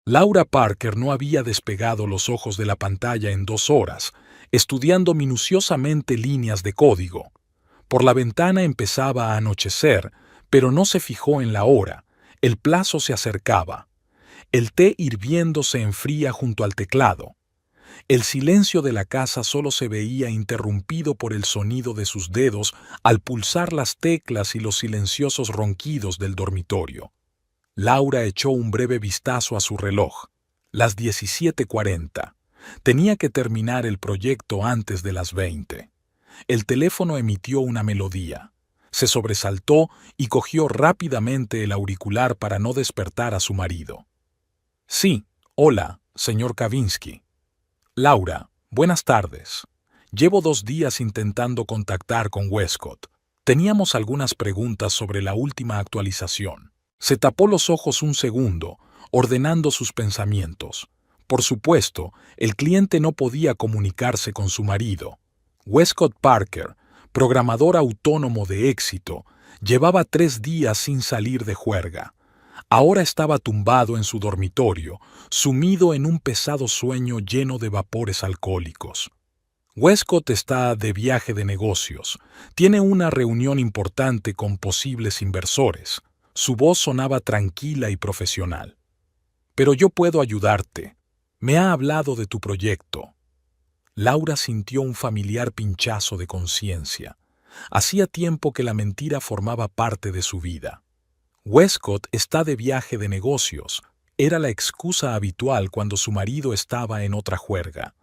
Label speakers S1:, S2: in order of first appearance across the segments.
S1: Laura Parker no había despegado los ojos de la pantalla en 2 horas, estudiando minuciosamente líneas de código. Por la ventana empezaba a anochecer, pero no se fijó en la hora. El plazo se acercaba. El té hirviendo se enfría junto al teclado. El silencio de la casa solo se veía interrumpido por el sonido de sus dedos al pulsar las teclas y los silenciosos ronquidos del dormitorio. Laura echó un breve vistazo a su reloj. Las 17:40. Tenía que terminar el proyecto antes de las 20. El teléfono emitió una melodía. Se sobresaltó y cogió rápidamente el auricular para no despertar a su marido. Sí, hola, señor Kavinsky. Laura, buenas tardes. Llevo 2 días intentando contactar con Westcott. Teníamos algunas preguntas sobre la última actualización. Se tapó los ojos un segundo, ordenando sus pensamientos. Por supuesto, el cliente no podía comunicarse con su marido. Westcott Parker, programador autónomo de éxito, llevaba 3 días sin salir de juerga. Ahora estaba tumbado en su dormitorio, sumido en un pesado sueño lleno de vapores alcohólicos. Westcott está de viaje de negocios. Tiene una reunión importante con posibles inversores. Su voz sonaba tranquila y profesional. Pero yo puedo ayudarte. Me ha hablado de tu proyecto. Laura sintió un familiar pinchazo de conciencia. Hacía tiempo que la mentira formaba parte de su vida. Westcott está de viaje de negocios. Era la excusa habitual cuando su marido estaba en otra juerga.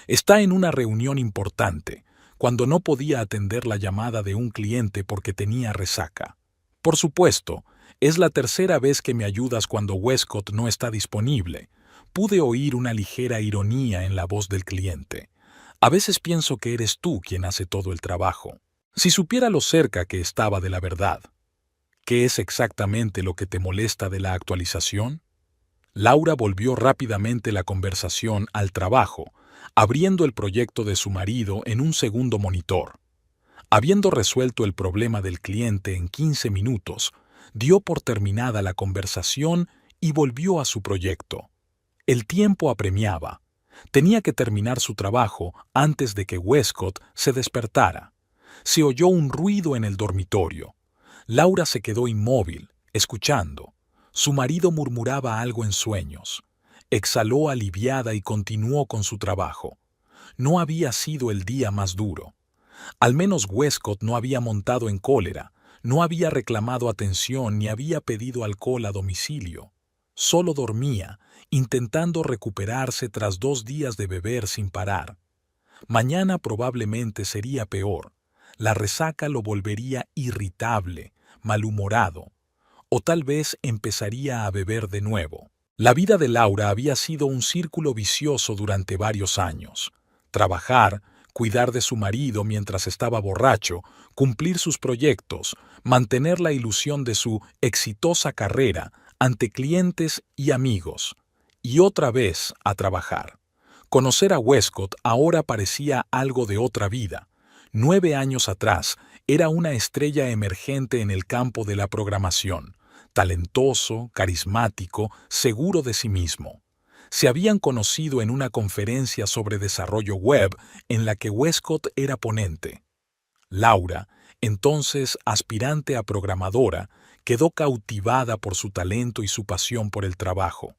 S1: Está en una reunión importante, cuando no podía atender la llamada de un cliente porque tenía resaca. Por supuesto, es la tercera vez que me ayudas cuando Westcott no está disponible. Pude oír una ligera ironía en la voz del cliente. A veces pienso que eres tú quien hace todo el trabajo. Si supiera lo cerca que estaba de la verdad. ¿Qué es exactamente lo que te molesta de la actualización? Laura volvió rápidamente la conversación al trabajo, abriendo el proyecto de su marido en un segundo monitor. Habiendo resuelto el problema del cliente en 15 minutos, dio por terminada la conversación y volvió a su proyecto. El tiempo apremiaba. Tenía que terminar su trabajo antes de que Westcott se despertara. Se oyó un ruido en el dormitorio. Laura se quedó inmóvil, escuchando. Su marido murmuraba algo en sueños. Exhaló aliviada y continuó con su trabajo. No había sido el día más duro. Al menos Westcott no había montado en cólera, no había reclamado atención ni había pedido alcohol a domicilio. Solo dormía, intentando recuperarse tras 2 días de beber sin parar. Mañana probablemente sería peor. La resaca lo volvería irritable, malhumorado, o tal vez empezaría a beber de nuevo. La vida de Laura había sido un círculo vicioso durante varios años. Trabajar, cuidar de su marido mientras estaba borracho, cumplir sus proyectos, mantener la ilusión de su exitosa carrera ante clientes y amigos, y otra vez a trabajar. Conocer a Westcott ahora parecía algo de otra vida. 9 años atrás, era una estrella emergente en el campo de la programación, talentoso, carismático, seguro de sí mismo. Se habían conocido en una conferencia sobre desarrollo web en la que Westcott era ponente. Laura, entonces aspirante a programadora, quedó cautivada por su talento y su pasión por el trabajo.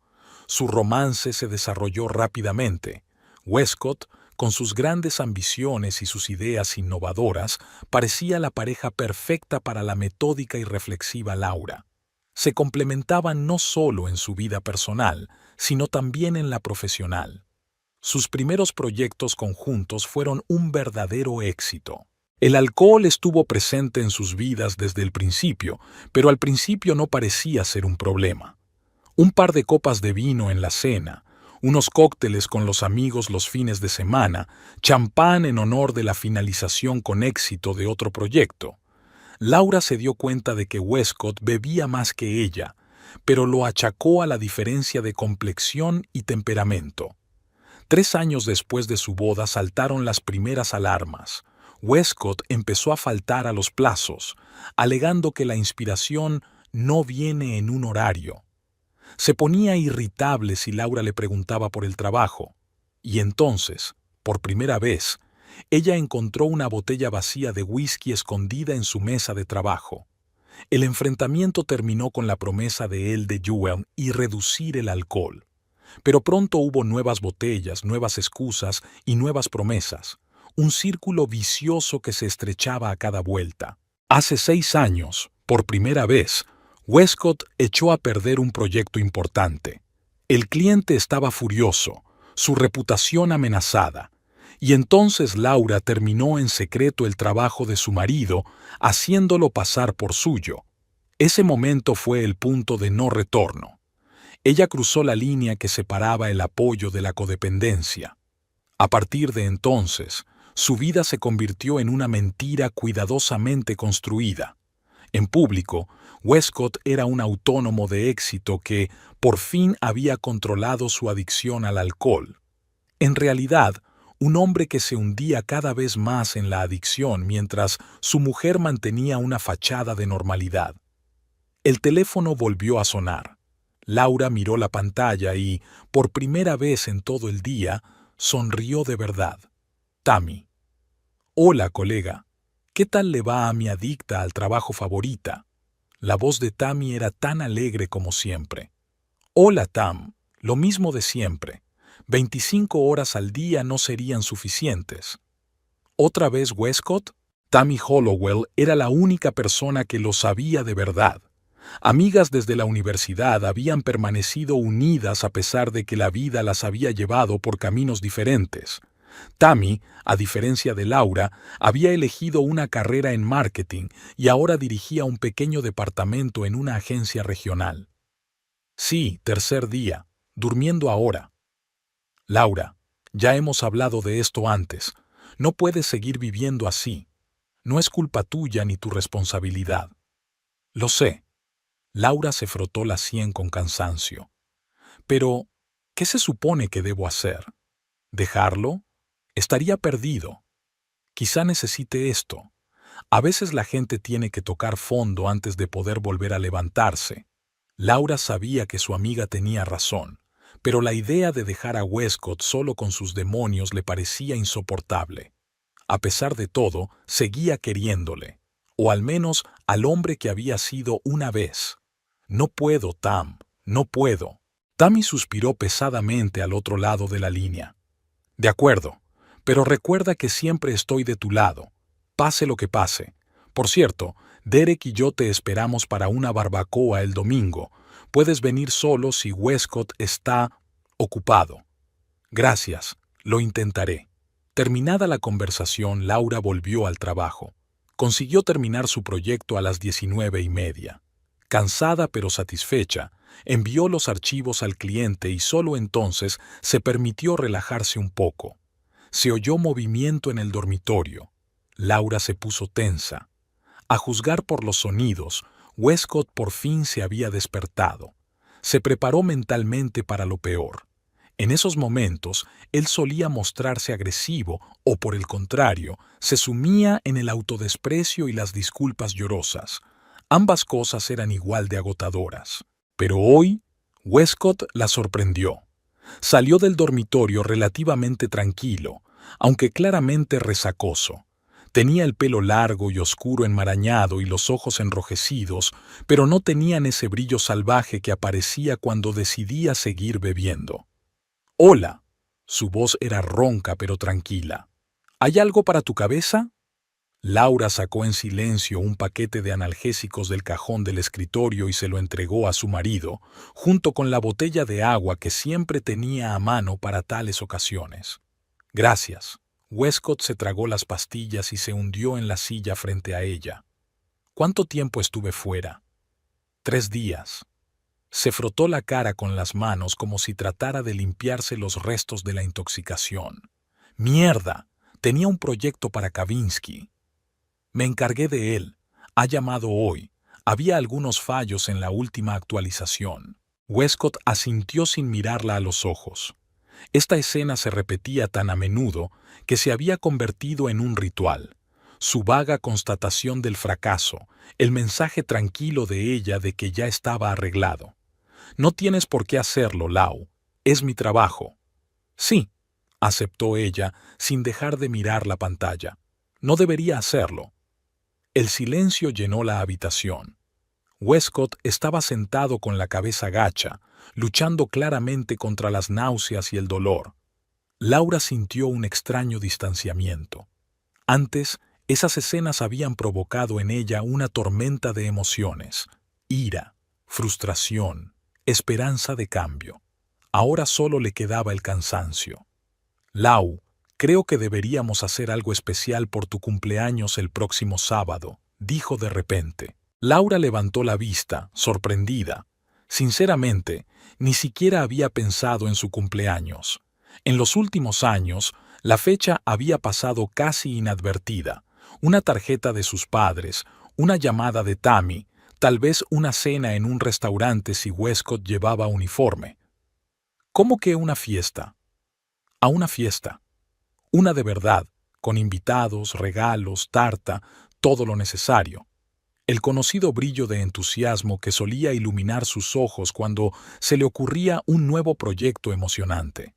S1: Su romance se desarrolló rápidamente. Westcott, con sus grandes ambiciones y sus ideas innovadoras, parecía la pareja perfecta para la metódica y reflexiva Laura. Se complementaban no solo en su vida personal, sino también en la profesional. Sus primeros proyectos conjuntos fueron un verdadero éxito. El alcohol estuvo presente en sus vidas desde el principio, pero al principio no parecía ser un problema. Un par de copas de vino en la cena, unos cócteles con los amigos los fines de semana, champán en honor de la finalización con éxito de otro proyecto. Laura se dio cuenta de que Westcott bebía más que ella, pero lo achacó a la diferencia de complexión y temperamento. 3 años después de su boda saltaron las primeras alarmas. Westcott empezó a faltar a los plazos, alegando que la inspiración no viene en un horario. Se ponía irritable si Laura le preguntaba por el trabajo. Y entonces, por primera vez, ella encontró una botella vacía de whisky escondida en su mesa de trabajo. El enfrentamiento terminó con la promesa de él de Joel y reducir el alcohol. Pero pronto hubo nuevas botellas, nuevas excusas y nuevas promesas. Un círculo vicioso que se estrechaba a cada vuelta. Hace 6 años, por primera vez, Westcott echó a perder un proyecto importante. El cliente estaba furioso, su reputación amenazada. Y entonces Laura terminó en secreto el trabajo de su marido, haciéndolo pasar por suyo. Ese momento fue el punto de no retorno. Ella cruzó la línea que separaba el apoyo de la codependencia. A partir de entonces, su vida se convirtió en una mentira cuidadosamente construida. En público, Westcott era un autónomo de éxito que, por fin, había controlado su adicción al alcohol. En realidad, un hombre que se hundía cada vez más en la adicción mientras su mujer mantenía una fachada de normalidad. El teléfono volvió a sonar. Laura miró la pantalla y, por primera vez en todo el día, sonrió de verdad. Tammy. Hola, colega. ¿Qué tal le va a mi adicta al trabajo favorita? La voz de Tammy era tan alegre como siempre. Hola, Tam. Lo mismo de siempre. 25 horas al día no serían suficientes. ¿Otra vez Westcott? Tammy Hollowell era la única persona que lo sabía de verdad. Amigas desde la universidad habían permanecido unidas a pesar de que la vida las había llevado por caminos diferentes. Tammy, a diferencia de Laura, había elegido una carrera en marketing y ahora dirigía un pequeño departamento en una agencia regional. Sí, tercer día, durmiendo ahora. Laura, ya hemos hablado de esto antes. No puedes seguir viviendo así. No es culpa tuya ni tu responsabilidad. Lo sé. Laura se frotó la sien con cansancio. Pero, ¿qué se supone que debo hacer? ¿Dejarlo? Estaría perdido. Quizá necesite esto. A veces la gente tiene que tocar fondo antes de poder volver a levantarse. Laura sabía que su amiga tenía razón, pero la idea de dejar a Westcott solo con sus demonios le parecía insoportable. A pesar de todo, seguía queriéndole, o al menos al hombre que había sido una vez. No puedo, Tam, no puedo. Tammy suspiró pesadamente al otro lado de la línea. De acuerdo, pero recuerda que siempre estoy de tu lado, pase lo que pase. Por cierto, Derek y yo te esperamos para una barbacoa el domingo. Puedes venir solo si Westcott está ocupado. Gracias, lo intentaré. Terminada la conversación, Laura volvió al trabajo. Consiguió terminar su proyecto a las 19:30. Cansada pero satisfecha, envió los archivos al cliente y solo entonces se permitió relajarse un poco. Se oyó movimiento en el dormitorio. Laura se puso tensa. A juzgar por los sonidos, Westcott por fin se había despertado. Se preparó mentalmente para lo peor. En esos momentos, él solía mostrarse agresivo o, por el contrario, se sumía en el autodesprecio y las disculpas llorosas. Ambas cosas eran igual de agotadoras. Pero hoy, Westcott la sorprendió. Salió del dormitorio relativamente tranquilo, aunque claramente resacoso. Tenía el pelo largo y oscuro enmarañado y los ojos enrojecidos, pero no tenían ese brillo salvaje que aparecía cuando decidía seguir bebiendo. «Hola». Su voz era ronca pero tranquila. «¿Hay algo para tu cabeza?» Laura sacó en silencio un paquete de analgésicos del cajón del escritorio y se lo entregó a su marido, junto con la botella de agua que siempre tenía a mano para tales ocasiones. «Gracias». Westcott se tragó las pastillas y se hundió en la silla frente a ella. «¿Cuánto tiempo estuve fuera?» 3 días. Se frotó la cara con las manos como si tratara de limpiarse los restos de la intoxicación. «¡Mierda! Tenía un proyecto para Kavinsky. Me encargué de él. Ha llamado hoy. Había algunos fallos en la última actualización». Westcott asintió sin mirarla a los ojos. Esta escena se repetía tan a menudo que se había convertido en un ritual. Su vaga constatación del fracaso, el mensaje tranquilo de ella de que ya estaba arreglado. No tienes por qué hacerlo, Lau. Es mi trabajo. Sí, aceptó ella, sin dejar de mirar la pantalla. No debería hacerlo. El silencio llenó la habitación. Westcott estaba sentado con la cabeza gacha, luchando claramente contra las náuseas y el dolor. Laura sintió un extraño distanciamiento. Antes, esas escenas habían provocado en ella una tormenta de emociones: ira, frustración, esperanza de cambio. Ahora solo le quedaba el cansancio. Lau, creo que deberíamos hacer algo especial por tu cumpleaños el próximo sábado, dijo de repente. Laura levantó la vista, sorprendida. Sinceramente, ni siquiera había pensado en su cumpleaños. En los últimos años, la fecha había pasado casi inadvertida. Una tarjeta de sus padres, una llamada de Tammy, tal vez una cena en un restaurante si Westcott llevaba uniforme. ¿Cómo que una fiesta? A una fiesta. Una de verdad, con invitados, regalos, tarta, todo lo necesario. El conocido brillo de entusiasmo que solía iluminar sus ojos cuando se le ocurría un nuevo proyecto emocionante.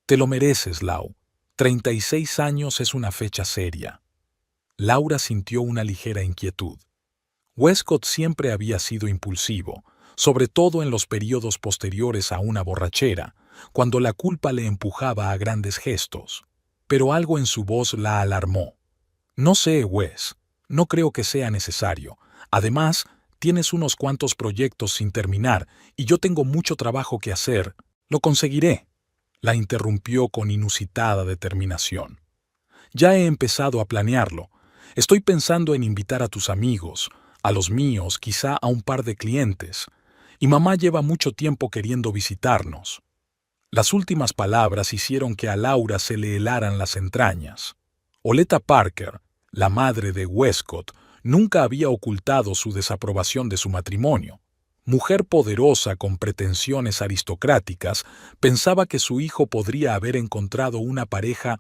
S1: Te lo mereces, Lau. 36 años es una fecha seria. Laura sintió una ligera inquietud. Westcott siempre había sido impulsivo, sobre todo en los periodos posteriores a una borrachera, cuando la culpa le empujaba a grandes gestos. Pero algo en su voz la alarmó. No sé, Wes, no creo que sea necesario. Además, tienes unos cuantos proyectos sin terminar y yo tengo mucho trabajo que hacer. Lo conseguiré. La interrumpió con inusitada determinación. Ya he empezado a planearlo. Estoy pensando en invitar a tus amigos, a los míos, quizá a un par de clientes. Y mamá lleva mucho tiempo queriendo visitarnos. Las últimas palabras hicieron que a Laura se le helaran las entrañas. Oleta Parker, la madre de Westcott, nunca había ocultado su desaprobación de su matrimonio. Mujer poderosa con pretensiones aristocráticas, pensaba que su hijo podría haber encontrado una pareja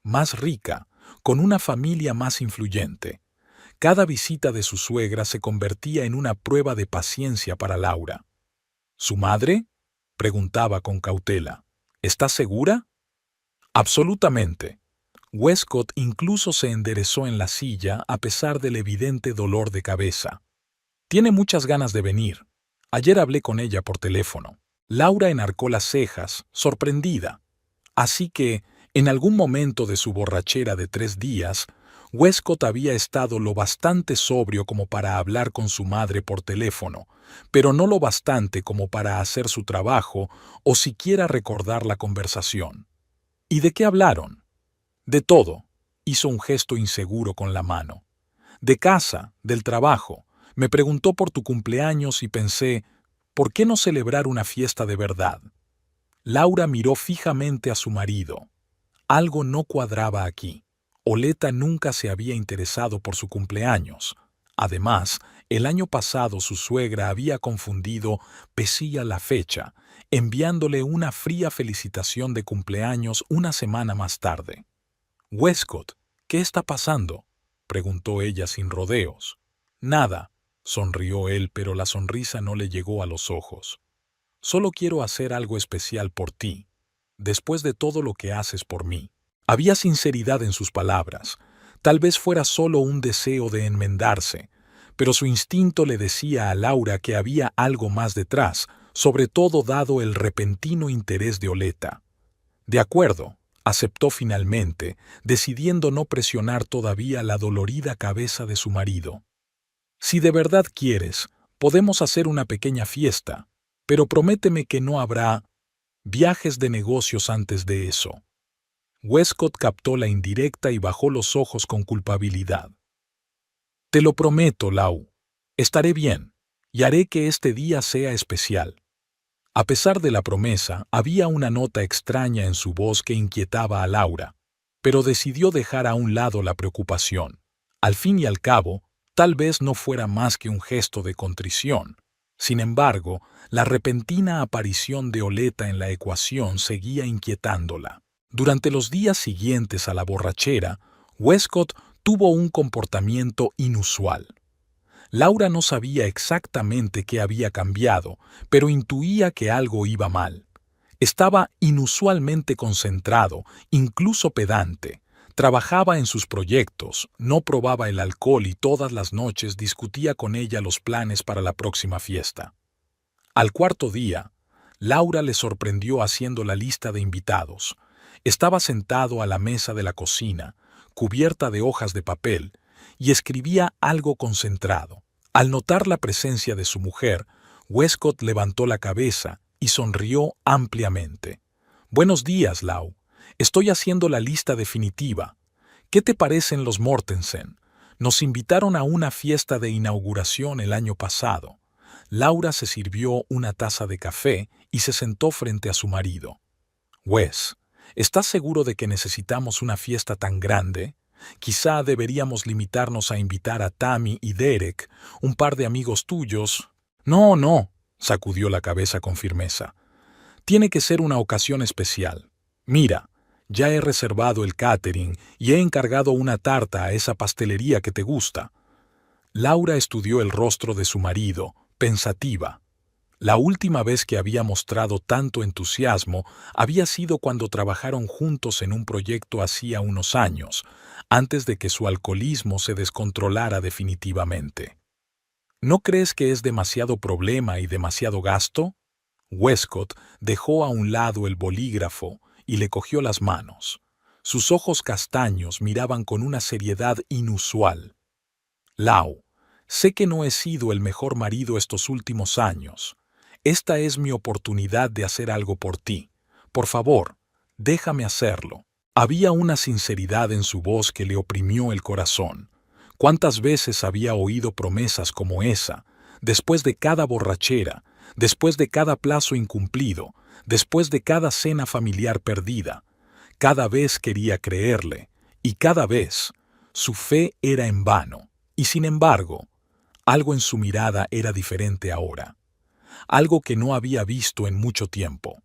S1: más rica, con una familia más influyente. Cada visita de su suegra se convertía en una prueba de paciencia para Laura. ¿Su madre?, preguntaba con cautela. ¿Estás segura? Absolutamente. Westcott incluso se enderezó en la silla a pesar del evidente dolor de cabeza. Tiene muchas ganas de venir. Ayer hablé con ella por teléfono. Laura enarcó las cejas, sorprendida. Así que, en algún momento de su borrachera de 3 días, Westcott había estado lo bastante sobrio como para hablar con su madre por teléfono, pero no lo bastante como para hacer su trabajo o siquiera recordar la conversación. ¿Y de qué hablaron? De todo. Hizo un gesto inseguro con la mano. De casa, del trabajo. Me preguntó por tu cumpleaños y pensé, ¿por qué no celebrar una fiesta de verdad? Laura miró fijamente a su marido. Algo no cuadraba aquí. Oleta nunca se había interesado por su cumpleaños. Además, el año pasado su suegra había confundido pesía la fecha, enviándole una fría felicitación de cumpleaños una semana más tarde. «Westcott, ¿qué está pasando?», preguntó ella sin rodeos. «Nada», sonrió él, pero la sonrisa no le llegó a los ojos. «Solo quiero hacer algo especial por ti, después de todo lo que haces por mí». Había sinceridad en sus palabras. Tal vez fuera solo un deseo de enmendarse, pero su instinto le decía a Laura que había algo más detrás, sobre todo dado el repentino interés de Oleta. De acuerdo, aceptó finalmente, decidiendo no presionar todavía la dolorida cabeza de su marido. Si de verdad quieres, podemos hacer una pequeña fiesta, pero prométeme que no habrá viajes de negocios antes de eso. Westcott captó la indirecta y bajó los ojos con culpabilidad. Te lo prometo, Lau. Estaré bien, y haré que este día sea especial. A pesar de la promesa, había una nota extraña en su voz que inquietaba a Laura, pero decidió dejar a un lado la preocupación. Al fin y al cabo, tal vez no fuera más que un gesto de contrición. Sin embargo, la repentina aparición de Oleta en la ecuación seguía inquietándola. Durante los días siguientes a la borrachera, Westcott tuvo un comportamiento inusual. Laura no sabía exactamente qué había cambiado, pero intuía que algo iba mal. Estaba inusualmente concentrado, incluso pedante. Trabajaba en sus proyectos, no probaba el alcohol y todas las noches discutía con ella los planes para la próxima fiesta. Al cuarto día, Laura le sorprendió haciendo la lista de invitados. Estaba sentado a la mesa de la cocina, cubierta de hojas de papel, y escribía algo concentrado. Al notar la presencia de su mujer, Westcott levantó la cabeza y sonrió ampliamente. «Buenos días, Lau. Estoy haciendo la lista definitiva. ¿Qué te parecen los Mortensen? Nos invitaron a una fiesta de inauguración el año pasado». Laura se sirvió una taza de café y se sentó frente a su marido. «Wes, ¿estás seguro de que necesitamos una fiesta tan grande? Quizá deberíamos limitarnos a invitar a Tammy y Derek, un par de amigos tuyos». «No, no», sacudió la cabeza con firmeza. «Tiene que ser una ocasión especial. Mira, ya he reservado el catering y he encargado una tarta a esa pastelería que te gusta». Laura estudió el rostro de su marido, pensativa. La última vez que había mostrado tanto entusiasmo había sido cuando trabajaron juntos en un proyecto hacía unos años, antes de que su alcoholismo se descontrolara definitivamente. ¿No crees que es demasiado problema y demasiado gasto? Westcott dejó a un lado el bolígrafo y le cogió las manos. Sus ojos castaños miraban con una seriedad inusual. «Lau, sé que no he sido el mejor marido estos últimos años. Esta es mi oportunidad de hacer algo por ti. Por favor, déjame hacerlo». Había una sinceridad en su voz que le oprimió el corazón. ¿Cuántas veces había oído promesas como esa, después de cada borrachera, después de cada plazo incumplido, después de cada cena familiar perdida? Cada vez quería creerle, y cada vez su fe era en vano. Y sin embargo, algo en su mirada era diferente ahora. Algo que no había visto en mucho tiempo.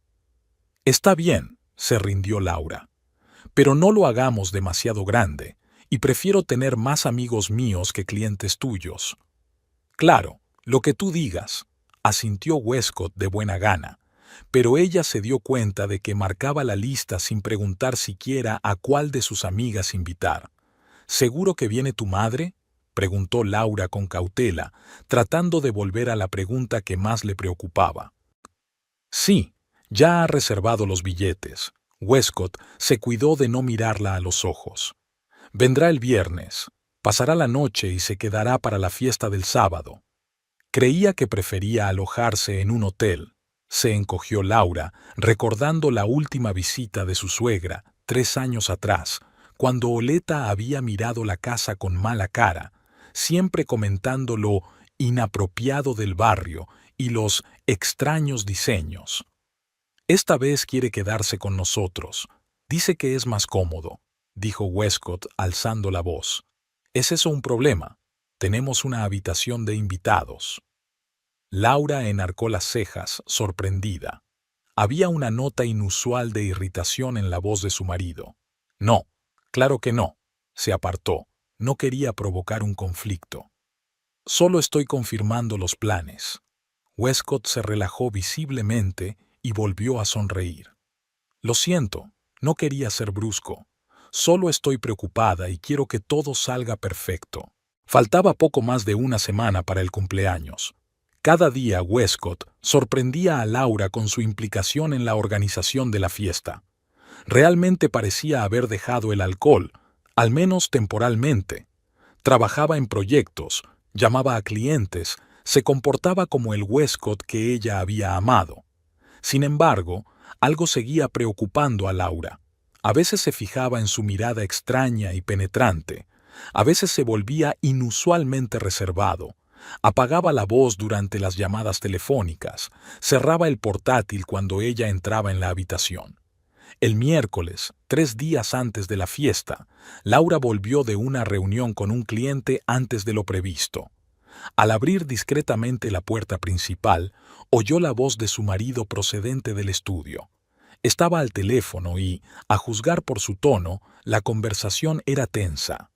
S1: «Está bien», se rindió Laura, «pero no lo hagamos demasiado grande, y prefiero tener más amigos míos que clientes tuyos». «Claro, lo que tú digas», asintió Westcott de buena gana, pero ella se dio cuenta de que marcaba la lista sin preguntar siquiera a cuál de sus amigas invitar. «¿Seguro que viene tu madre?», preguntó Laura con cautela, tratando de volver a la pregunta que más le preocupaba. «Sí, ya ha reservado los billetes». Westcott se cuidó de no mirarla a los ojos. «Vendrá el viernes, pasará la noche y se quedará para la fiesta del sábado». Creía que prefería alojarse en un hotel. Se encogió Laura, recordando la última visita de su suegra, 3 años atrás, cuando Oleta había mirado la casa con mala cara, siempre comentando lo inapropiado del barrio y los extraños diseños. «Esta vez quiere quedarse con nosotros. Dice que es más cómodo», dijo Westcott alzando la voz. «¿Es eso un problema? Tenemos una habitación de invitados». Laura enarcó las cejas, sorprendida. Había una nota inusual de irritación en la voz de su marido. «No, claro que no», se apartó. No quería provocar un conflicto. «Solo estoy confirmando los planes». Westcott se relajó visiblemente y volvió a sonreír. «Lo siento, no quería ser brusco. Solo estoy preocupada y quiero que todo salga perfecto». Faltaba poco más de una semana para el cumpleaños. Cada día Westcott sorprendía a Laura con su implicación en la organización de la fiesta. Realmente parecía haber dejado el alcohol, al menos temporalmente. Trabajaba en proyectos, llamaba a clientes, se comportaba como el Westcott que ella había amado. Sin embargo, algo seguía preocupando a Laura. A veces se fijaba en su mirada extraña y penetrante. A veces se volvía inusualmente reservado. Apagaba la voz durante las llamadas telefónicas. Cerraba el portátil cuando ella entraba en la habitación. El miércoles, 3 días antes de la fiesta, Laura volvió de una reunión con un cliente antes de lo previsto. Al abrir discretamente la puerta principal, oyó la voz de su marido procedente del estudio. Estaba al teléfono y, a juzgar por su tono, la conversación era tensa.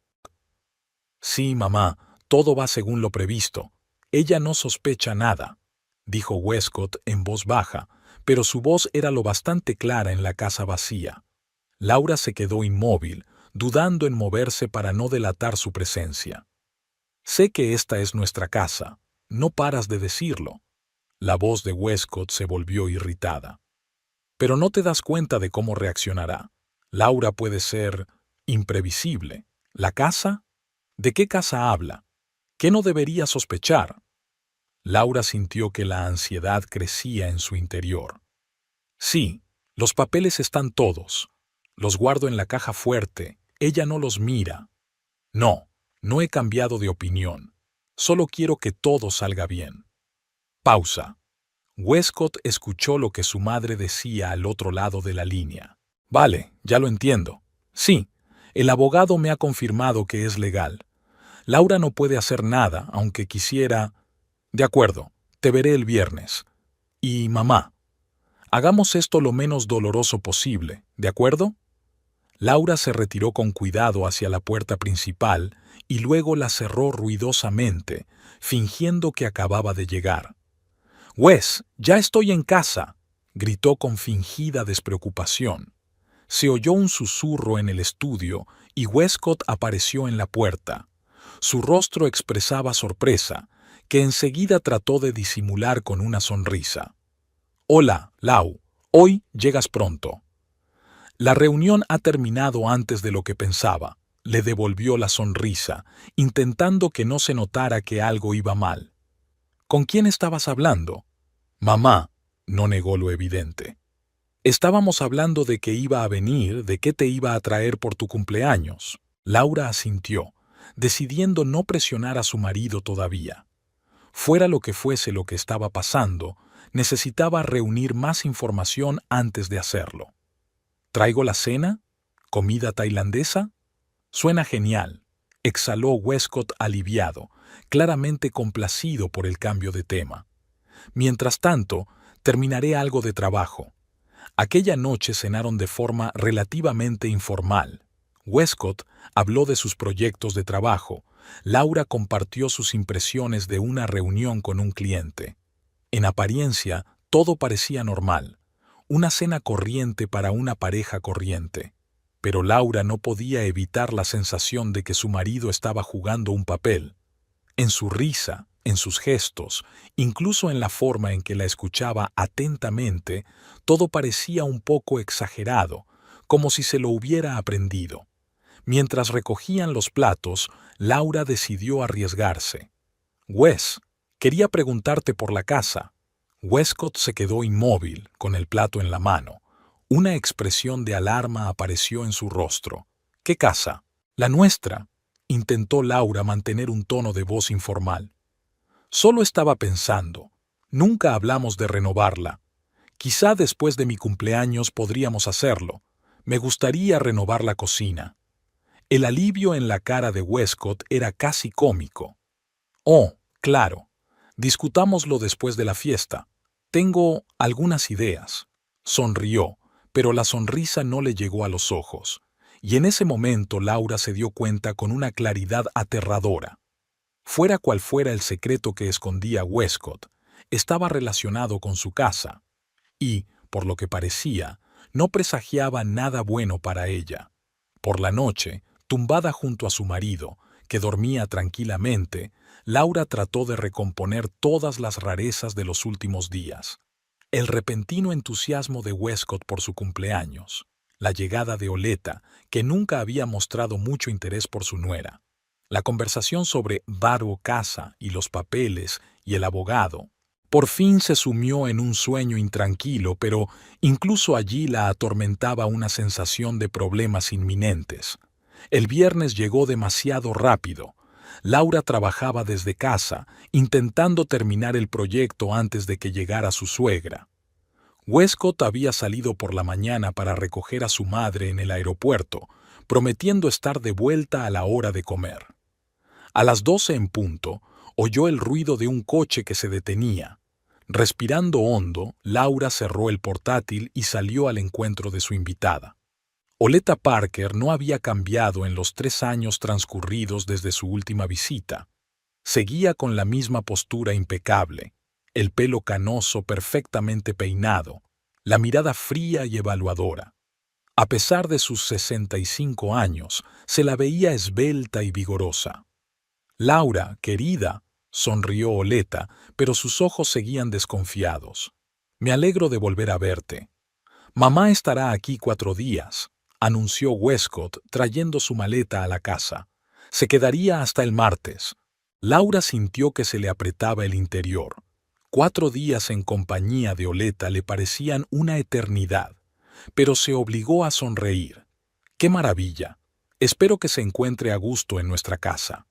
S1: «Sí, mamá, Todo va según lo previsto. Ella no sospecha nada, dijo Westcott en voz baja, pero su voz era lo bastante clara en la casa vacía. Laura se quedó inmóvil, dudando en moverse para no delatar su presencia. Sé que esta es nuestra casa. No paras de decirlo. La voz de Westcott se volvió irritada. Pero no te das cuenta de cómo reaccionará. Laura puede ser imprevisible. ¿La casa? ¿De qué casa habla? ¿Qué no debería sospechar? Laura sintió que la ansiedad crecía en su interior. Sí, los papeles están todos. Los guardo en la caja fuerte. Ella no los mira. No, no he cambiado de opinión. Solo quiero que todo salga bien. Pausa. Westcott escuchó lo que su madre decía al otro lado de la línea. Vale, ya lo entiendo. Sí, el abogado me ha confirmado que es legal. Laura no puede hacer nada, aunque quisiera... De acuerdo, te veré el viernes. Y mamá, hagamos esto lo menos doloroso posible, ¿de acuerdo? Laura se retiró con cuidado hacia la puerta principal y luego la cerró ruidosamente, fingiendo que acababa de llegar. «Wes, ya estoy en casa», gritó con fingida despreocupación. Se oyó un susurro en el estudio y Westcott apareció en la puerta. Su rostro expresaba sorpresa, que enseguida trató de disimular con una sonrisa. «Hola, Lau, hoy llegas pronto». «La reunión ha terminado antes de lo que pensaba», le devolvió la sonrisa, intentando que no se notara que algo iba mal. «¿Con quién estabas hablando?» «Mamá», no negó lo evidente. «Estábamos hablando de que iba a venir, de qué te iba a traer por tu cumpleaños». Laura asintió, decidiendo no presionar a su marido todavía. Fuera lo que fuese lo que estaba pasando, necesitaba reunir más información antes de hacerlo. ¿Traigo la cena? ¿Comida tailandesa? Suena genial, exhaló Westcott aliviado, claramente complacido por el cambio de tema. Mientras tanto, terminaré algo de trabajo. Aquella noche cenaron de forma relativamente informal. Westcott habló de sus proyectos de trabajo. Laura compartió sus impresiones de una reunión con un cliente. En apariencia, todo parecía normal. Una cena corriente para una pareja corriente. Pero Laura no podía evitar la sensación de que su marido estaba jugando un papel. En su risa, en sus gestos, incluso en la forma en que la escuchaba atentamente, todo parecía un poco exagerado, como si se lo hubiera aprendido. Mientras recogían los platos, Laura decidió arriesgarse. «Wes, quería preguntarte por la casa». Westcott se quedó inmóvil, con el plato en la mano. Una expresión de alarma apareció en su rostro. «¿Qué casa?» «La nuestra», intentó Laura mantener un tono de voz informal. «Solo estaba pensando. Nunca hablamos de renovarla. Quizá después de mi cumpleaños podríamos hacerlo. Me gustaría renovar la cocina». El alivio en la cara de Westcott era casi cómico. «Oh, claro. Discutámoslo después de la fiesta. Tengo algunas ideas». Sonrió, pero la sonrisa no le llegó a los ojos. Y en ese momento Laura se dio cuenta con una claridad aterradora. Fuera cual fuera el secreto que escondía Westcott, estaba relacionado con su casa. Y, por lo que parecía, no presagiaba nada bueno para ella. Por la noche, tumbada junto a su marido, que dormía tranquilamente, Laura trató de recomponer todas las rarezas de los últimos días. El repentino entusiasmo de Westcott por su cumpleaños, la llegada de Oleta, que nunca había mostrado mucho interés por su nuera, la conversación sobre Barbo Casa y los papeles y el abogado. Por fin se sumió en un sueño intranquilo, pero incluso allí la atormentaba una sensación de problemas inminentes. El viernes llegó demasiado rápido. Laura trabajaba desde casa, intentando terminar el proyecto antes de que llegara su suegra. Westcott había salido por la mañana para recoger a su madre en el aeropuerto, prometiendo estar de vuelta a la hora de comer. A las 12 en punto, oyó el ruido de un coche que se detenía. Respirando hondo, Laura cerró el portátil y salió al encuentro de su invitada. Oleta Parker no había cambiado en los 3 años transcurridos desde su última visita. Seguía con la misma postura impecable, el pelo canoso perfectamente peinado, la mirada fría y evaluadora. A pesar de sus 65 años, se la veía esbelta y vigorosa. Laura, querida, sonrió Oleta, pero sus ojos seguían desconfiados. Me alegro de volver a verte. Mamá estará aquí 4 días, anunció Westcott trayendo su maleta a la casa. Se quedaría hasta el martes. Laura sintió que se le apretaba el interior. 4 días en compañía de Oleta le parecían una eternidad, pero se obligó a sonreír. ¡Qué maravilla! Espero que se encuentre a gusto en nuestra casa.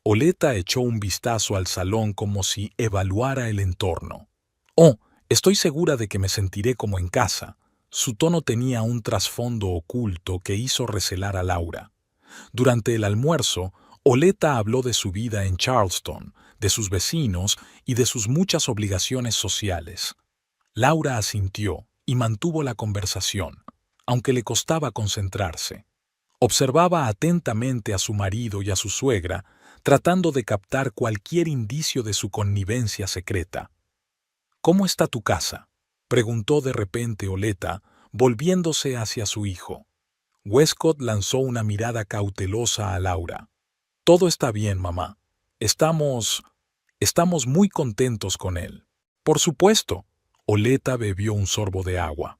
S1: Oleta echó un vistazo al salón como si evaluara el entorno. Oh, estoy segura de que me sentiré como en casa. Su tono tenía un trasfondo oculto que hizo recelar a Laura. Durante el almuerzo, Oleta habló de su vida en Charleston, de sus vecinos y de sus muchas obligaciones sociales. Laura asintió y mantuvo la conversación, aunque le costaba concentrarse. Observaba atentamente a su marido y a su suegra, tratando de captar cualquier indicio de su connivencia secreta. «¿Cómo está tu casa?», preguntó de repente Oleta, volviéndose hacia su hijo. Westcott lanzó una mirada cautelosa a Laura. «Todo está bien, mamá. Estamos muy contentos con él». «Por supuesto». Oleta bebió un sorbo de agua.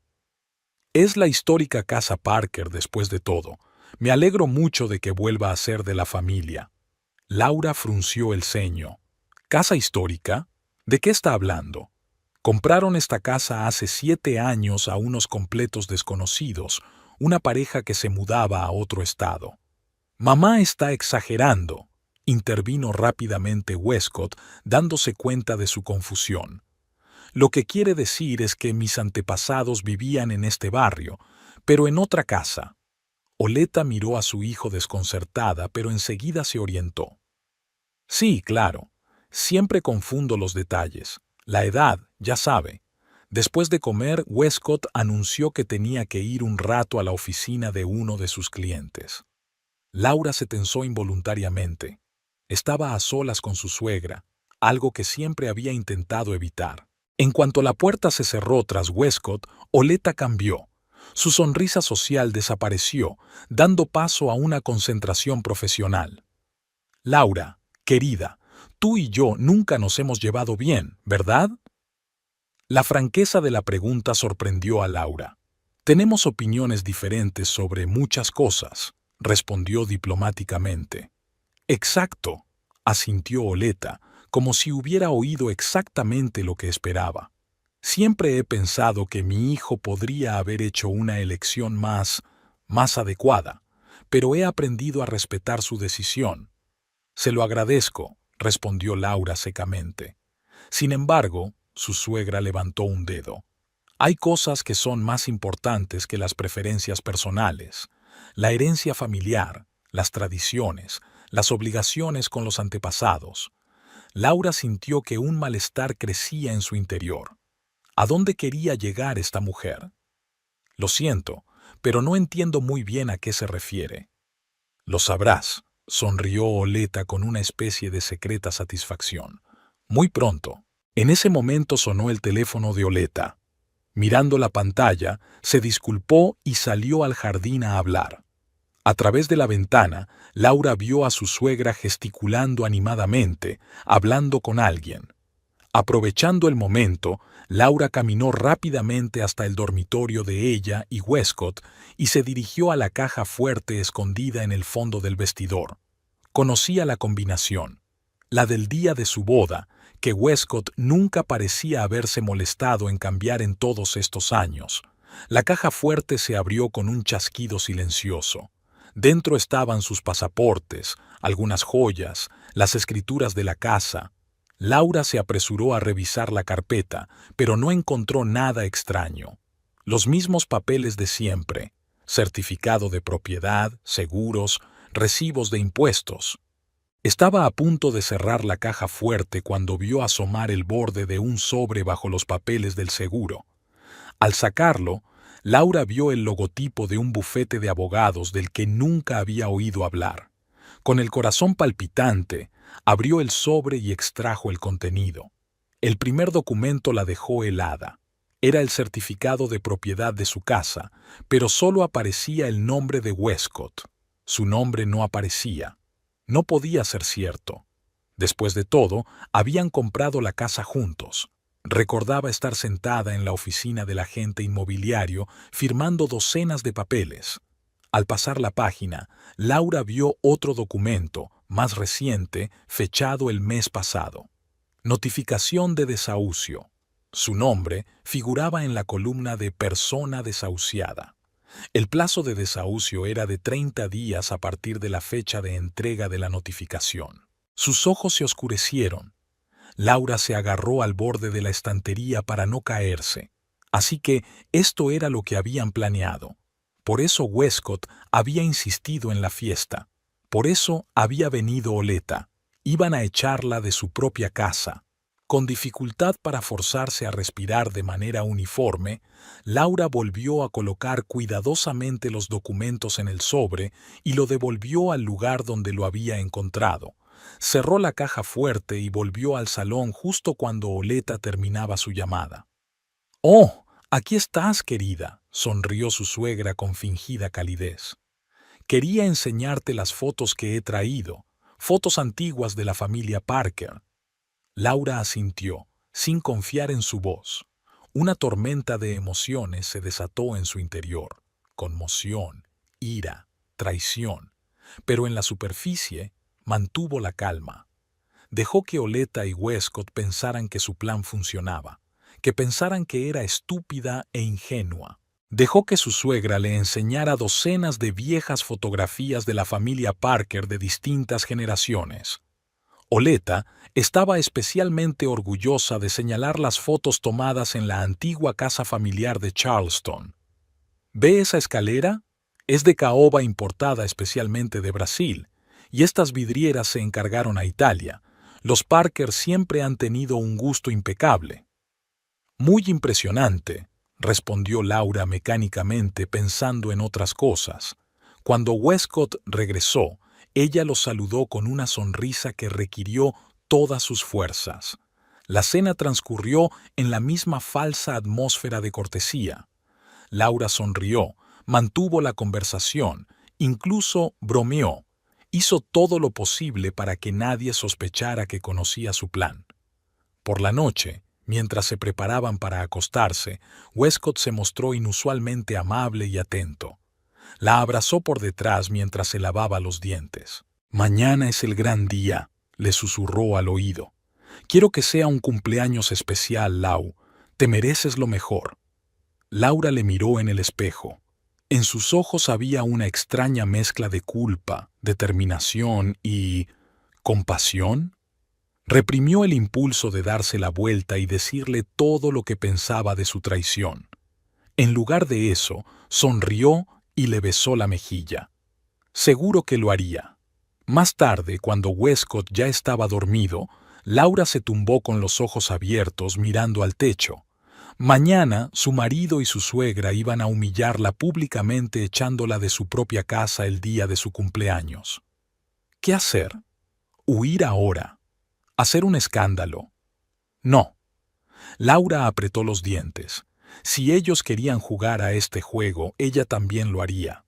S1: «Es la histórica casa Parker después de todo. Me alegro mucho de que vuelva a ser de la familia». Laura frunció el ceño. «¿Casa histórica? ¿De qué está hablando?» Compraron esta casa hace 7 años a unos completos desconocidos, una pareja que se mudaba a otro estado. «Mamá está exagerando», intervino rápidamente Westcott, dándose cuenta de su confusión. «Lo que quiere decir es que mis antepasados vivían en este barrio, pero en otra casa». Oleta miró a su hijo desconcertada, pero enseguida se orientó. «Sí, claro. Siempre confundo los detalles. La edad, ya sabe». Después de comer, Westcott anunció que tenía que ir un rato a la oficina de uno de sus clientes. Laura se tensó involuntariamente. Estaba a solas con su suegra, algo que siempre había intentado evitar. En cuanto la puerta se cerró tras Westcott, Oleta cambió. Su sonrisa social desapareció, dando paso a una concentración profesional. «Laura, querida, tú y yo nunca nos hemos llevado bien, ¿verdad?». La franqueza de la pregunta sorprendió a Laura. «Tenemos opiniones diferentes sobre muchas cosas», respondió diplomáticamente. «Exacto», asintió Oleta, como si hubiera oído exactamente lo que esperaba. «Siempre he pensado que mi hijo podría haber hecho una elección más adecuada, pero he aprendido a respetar su decisión». «Se lo agradezco», respondió Laura secamente. Sin embargo, su suegra levantó un dedo. «Hay cosas que son más importantes que las preferencias personales. La herencia familiar, las tradiciones, las obligaciones con los antepasados». Laura sintió que un malestar crecía en su interior. ¿A dónde quería llegar esta mujer? «Lo siento, pero no entiendo muy bien a qué se refiere». «Lo sabrás», sonrió Oleta con una especie de secreta satisfacción. «Muy pronto». En ese momento sonó el teléfono de Oleta. Mirando la pantalla, se disculpó y salió al jardín a hablar. A través de la ventana, Laura vio a su suegra gesticulando animadamente, hablando con alguien. Aprovechando el momento, Laura caminó rápidamente hasta el dormitorio de ella y Westcott y se dirigió a la caja fuerte escondida en el fondo del vestidor. Conocía la combinación, la del día de su boda, que Westcott nunca parecía haberse molestado en cambiar en todos estos años. La caja fuerte se abrió con un chasquido silencioso. Dentro estaban sus pasaportes, algunas joyas, las escrituras de la casa. Laura se apresuró a revisar la carpeta, pero no encontró nada extraño. Los mismos papeles de siempre: certificado de propiedad, seguros, recibos de impuestos. Estaba a punto de cerrar la caja fuerte cuando vio asomar el borde de un sobre bajo los papeles del seguro. Al sacarlo, Laura vio el logotipo de un bufete de abogados del que nunca había oído hablar. Con el corazón palpitante, abrió el sobre y extrajo el contenido. El primer documento la dejó helada. Era el certificado de propiedad de su casa, pero solo aparecía el nombre de Westcott. Su nombre no aparecía. No podía ser cierto. Después de todo, habían comprado la casa juntos. Recordaba estar sentada en la oficina del agente inmobiliario firmando docenas de papeles. Al pasar la página, Laura vio otro documento, más reciente, fechado el mes pasado. Notificación de desahucio. Su nombre figuraba en la columna de persona desahuciada. El plazo de desahucio era de 30 días a partir de la fecha de entrega de la notificación. Sus ojos se oscurecieron. Laura se agarró al borde de la estantería para no caerse. Así que esto era lo que habían planeado. Por eso Westcott había insistido en la fiesta. Por eso había venido Oleta. Iban a echarla de su propia casa. Con dificultad para forzarse a respirar de manera uniforme, Laura volvió a colocar cuidadosamente los documentos en el sobre y lo devolvió al lugar donde lo había encontrado. Cerró la caja fuerte y volvió al salón justo cuando Oleta terminaba su llamada. «Oh, aquí estás, querida», sonrió su suegra con fingida calidez. «Quería enseñarte las fotos que he traído, fotos antiguas de la familia Parker». Laura asintió, sin confiar en su voz. Una tormenta de emociones se desató en su interior. Conmoción, ira, traición. Pero en la superficie mantuvo la calma. Dejó que Oleta y Westcott pensaran que su plan funcionaba, que pensaran que era estúpida e ingenua. Dejó que su suegra le enseñara docenas de viejas fotografías de la familia Parker de distintas generaciones. Oleta estaba especialmente orgullosa de señalar las fotos tomadas en la antigua casa familiar de Charleston. ¿Ve esa escalera? Es de caoba importada especialmente de Brasil, y estas vidrieras se encargaron a Italia. Los Parker siempre han tenido un gusto impecable. Muy impresionante, respondió Laura mecánicamente pensando en otras cosas. Cuando Westcott regresó, ella lo saludó con una sonrisa que requirió todas sus fuerzas. La cena transcurrió en la misma falsa atmósfera de cortesía. Laura sonrió, mantuvo la conversación, incluso bromeó. Hizo todo lo posible para que nadie sospechara que conocía su plan. Por la noche, mientras se preparaban para acostarse, Westcott se mostró inusualmente amable y atento. La abrazó por detrás mientras se lavaba los dientes. «Mañana es el gran día», le susurró al oído. «Quiero que sea un cumpleaños especial, Lau. Te mereces lo mejor». Laura le miró en el espejo. En sus ojos había una extraña mezcla de culpa, determinación y... ¿compasión? Reprimió el impulso de darse la vuelta y decirle todo lo que pensaba de su traición. En lugar de eso, sonrió y le besó la mejilla. Seguro que lo haría. Más tarde, cuando Westcott ya estaba dormido, Laura se tumbó con los ojos abiertos mirando al techo. Mañana su marido y su suegra iban a humillarla públicamente echándola de su propia casa el día de su cumpleaños. ¿Qué hacer? ¿Huir ahora? ¿Hacer un escándalo? No. Laura apretó los dientes. Si ellos querían jugar a este juego, ella también lo haría.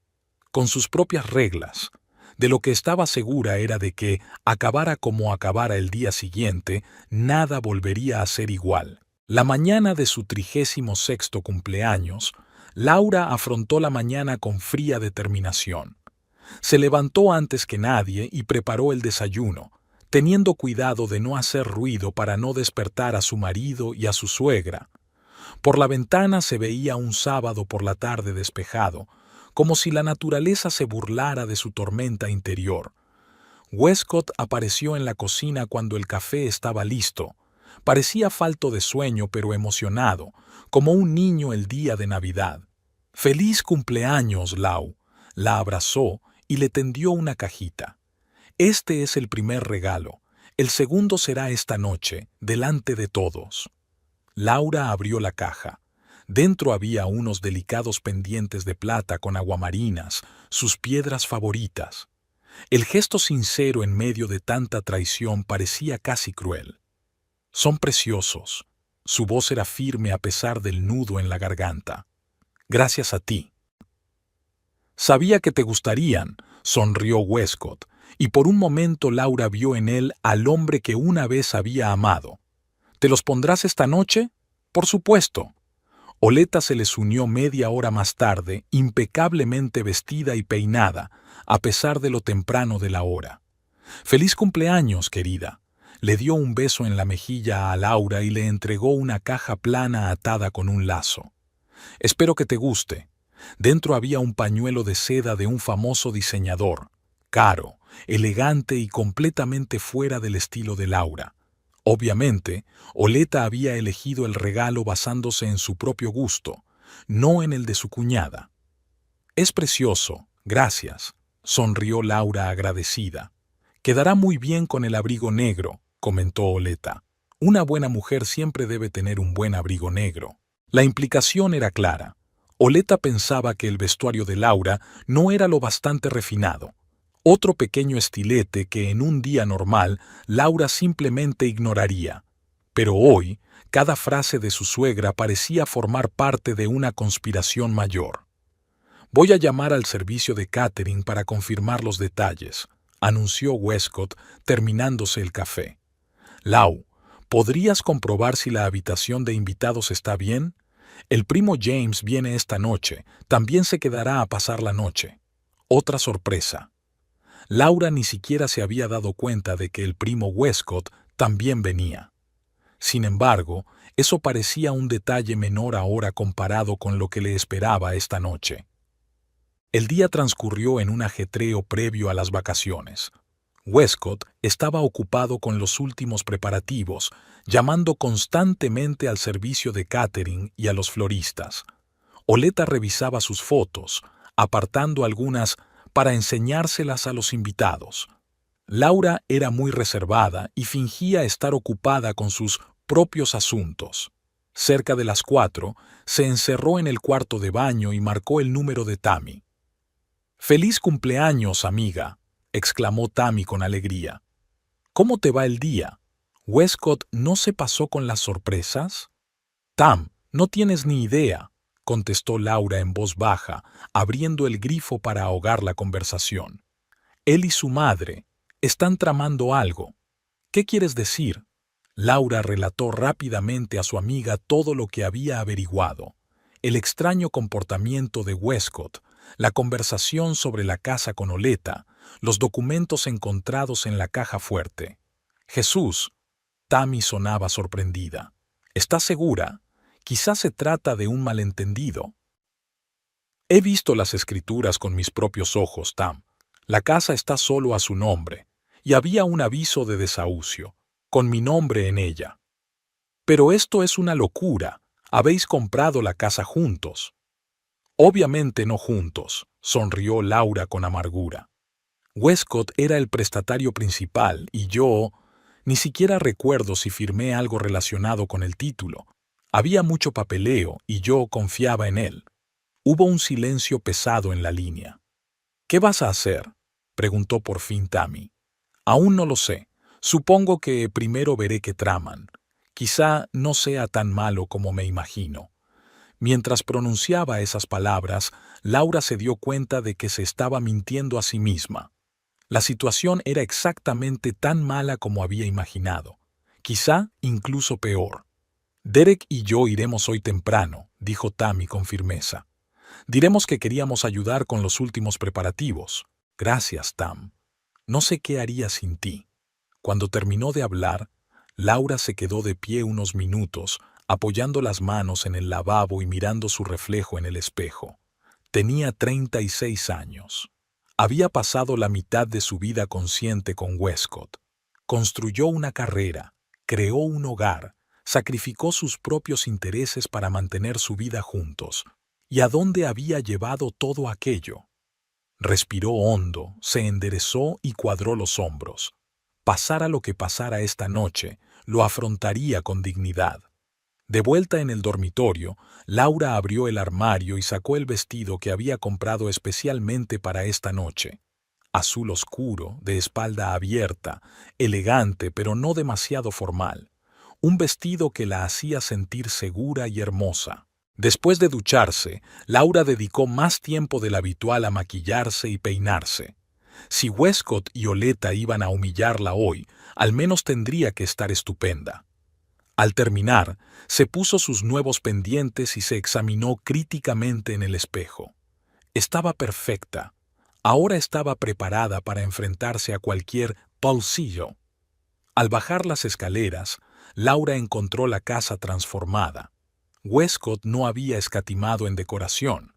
S1: Con sus propias reglas. De lo que estaba segura era de que, acabara como acabara el día siguiente, nada volvería a ser igual. La mañana de su 36º cumpleaños, Laura afrontó la mañana con fría determinación. Se levantó antes que nadie y preparó el desayuno, teniendo cuidado de no hacer ruido para no despertar a su marido y a su suegra. Por la ventana se veía un sábado por la tarde despejado, como si la naturaleza se burlara de su tormenta interior. Westcott apareció en la cocina cuando el café estaba listo. Parecía falto de sueño pero emocionado, como un niño el día de Navidad. «¡Feliz cumpleaños, Lau!», la abrazó y le tendió una cajita. «Este es el primer regalo. El segundo será esta noche, delante de todos». Laura abrió la caja. Dentro había unos delicados pendientes de plata con aguamarinas, sus piedras favoritas. El gesto sincero en medio de tanta traición parecía casi cruel. Son preciosos. Su voz era firme a pesar del nudo en la garganta. Gracias a ti. Sabía que te gustarían, sonrió Westcott, y por un momento Laura vio en él al hombre que una vez había amado. ¿Te los pondrás esta noche? Por supuesto. Oleta se les unió media hora más tarde, impecablemente vestida y peinada, a pesar de lo temprano de la hora. «Feliz cumpleaños, querida». Le dio un beso en la mejilla a Laura y le entregó una caja plana atada con un lazo. «Espero que te guste». Dentro había un pañuelo de seda de un famoso diseñador, caro, elegante y completamente fuera del estilo de Laura. Obviamente, Oleta había elegido el regalo basándose en su propio gusto, no en el de su cuñada. «Es precioso, gracias», sonrió Laura agradecida. «Quedará muy bien con el abrigo negro», comentó Oleta. «Una buena mujer siempre debe tener un buen abrigo negro». La implicación era clara. Oleta pensaba que el vestuario de Laura no era lo bastante refinado. Otro pequeño estilete que en un día normal Laura simplemente ignoraría. Pero hoy, cada frase de su suegra parecía formar parte de una conspiración mayor. «Voy a llamar al servicio de catering para confirmar los detalles», anunció Westcott, terminándose el café. «Lau, ¿podrías comprobar si la habitación de invitados está bien? El primo James viene esta noche, también se quedará a pasar la noche». Otra sorpresa. Laura ni siquiera se había dado cuenta de que el primo Westcott también venía. Sin embargo, eso parecía un detalle menor ahora comparado con lo que le esperaba esta noche. El día transcurrió en un ajetreo previo a las vacaciones. Westcott estaba ocupado con los últimos preparativos, llamando constantemente al servicio de catering y a los floristas. Oleta revisaba sus fotos, apartando algunas para enseñárselas a los invitados. Laura era muy reservada y fingía estar ocupada con sus propios asuntos. Cerca de las 4, se encerró en el cuarto de baño y marcó el número de Tammy. «¡Feliz cumpleaños, amiga!», exclamó Tammy con alegría. «¿Cómo te va el día? ¿Westcott no se pasó con las sorpresas?» «Tam, no tienes ni idea», contestó Laura en voz baja, abriendo el grifo para ahogar la conversación. «Él y su madre están tramando algo». «¿Qué quieres decir?». Laura relató rápidamente a su amiga todo lo que había averiguado: el extraño comportamiento de Westcott, la conversación sobre la casa con Oleta, los documentos encontrados en la caja fuerte. «Jesús», Tammy sonaba sorprendida. «¿Estás segura? Quizás se trata de un malentendido». «He visto las escrituras con mis propios ojos, Tam. La casa está solo a su nombre, y había un aviso de desahucio, con mi nombre en ella». «Pero esto es una locura. Habéis comprado la casa juntos». «Obviamente no juntos», sonrió Laura con amargura. «Westcott era el prestatario principal y yo ni siquiera recuerdo si firmé algo relacionado con el título. Había mucho papeleo y yo confiaba en él». Hubo un silencio pesado en la línea. «¿Qué vas a hacer?», preguntó por fin Tammy. «Aún no lo sé. Supongo que primero veré qué traman. Quizá no sea tan malo como me imagino». Mientras pronunciaba esas palabras, Laura se dio cuenta de que se estaba mintiendo a sí misma. La situación era exactamente tan mala como había imaginado, quizá incluso peor. «Derek y yo iremos hoy temprano», dijo Tammy con firmeza. «Diremos que queríamos ayudar con los últimos preparativos». «Gracias, Tam. No sé qué haría sin ti». Cuando terminó de hablar, Laura se quedó de pie unos minutos, apoyando las manos en el lavabo y mirando su reflejo en el espejo. Tenía 36 años. Había pasado la mitad de su vida consciente con Westcott. Construyó una carrera, creó un hogar, sacrificó sus propios intereses para mantener su vida juntos. ¿Y a dónde había llevado todo aquello? Respiró hondo, se enderezó y cuadró los hombros. Pasara lo que pasara esta noche, lo afrontaría con dignidad. De vuelta en el dormitorio, Laura abrió el armario y sacó el vestido que había comprado especialmente para esta noche. azul oscuro, de espalda abierta, elegante pero no demasiado formal. Un vestido que la hacía sentir segura y hermosa. Después de ducharse, Laura dedicó más tiempo del habitual a maquillarse y peinarse. Si Westcott y Oleta iban a humillarla hoy, al menos tendría que estar estupenda. Al terminar, se puso sus nuevos pendientes y se examinó críticamente en el espejo. Estaba perfecta. Ahora estaba preparada para enfrentarse a cualquier bolsillo. Al bajar las escaleras, Laura encontró la casa transformada. Westcott no había escatimado en decoración.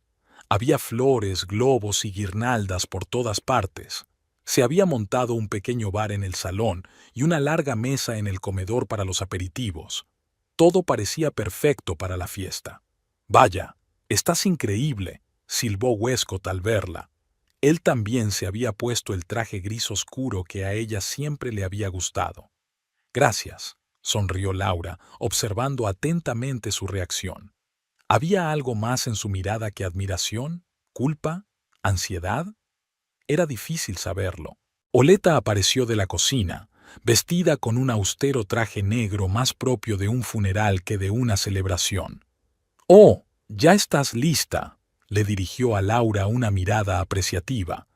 S1: Había flores, globos y guirnaldas por todas partes. Se había montado un pequeño bar en el salón y una larga mesa en el comedor para los aperitivos. Todo parecía perfecto para la fiesta. «Vaya, estás increíble», silbó Westcott al verla. Él también se había puesto el traje gris oscuro que a ella siempre le había gustado. «Gracias», sonrió Laura, observando atentamente su reacción. ¿Había algo más en su mirada que admiración, culpa, ansiedad? Era difícil saberlo. Oleta apareció de la cocina, vestida con un austero traje negro más propio de un funeral que de una celebración. «Oh, ya estás lista», le dirigió a Laura una mirada apreciativa.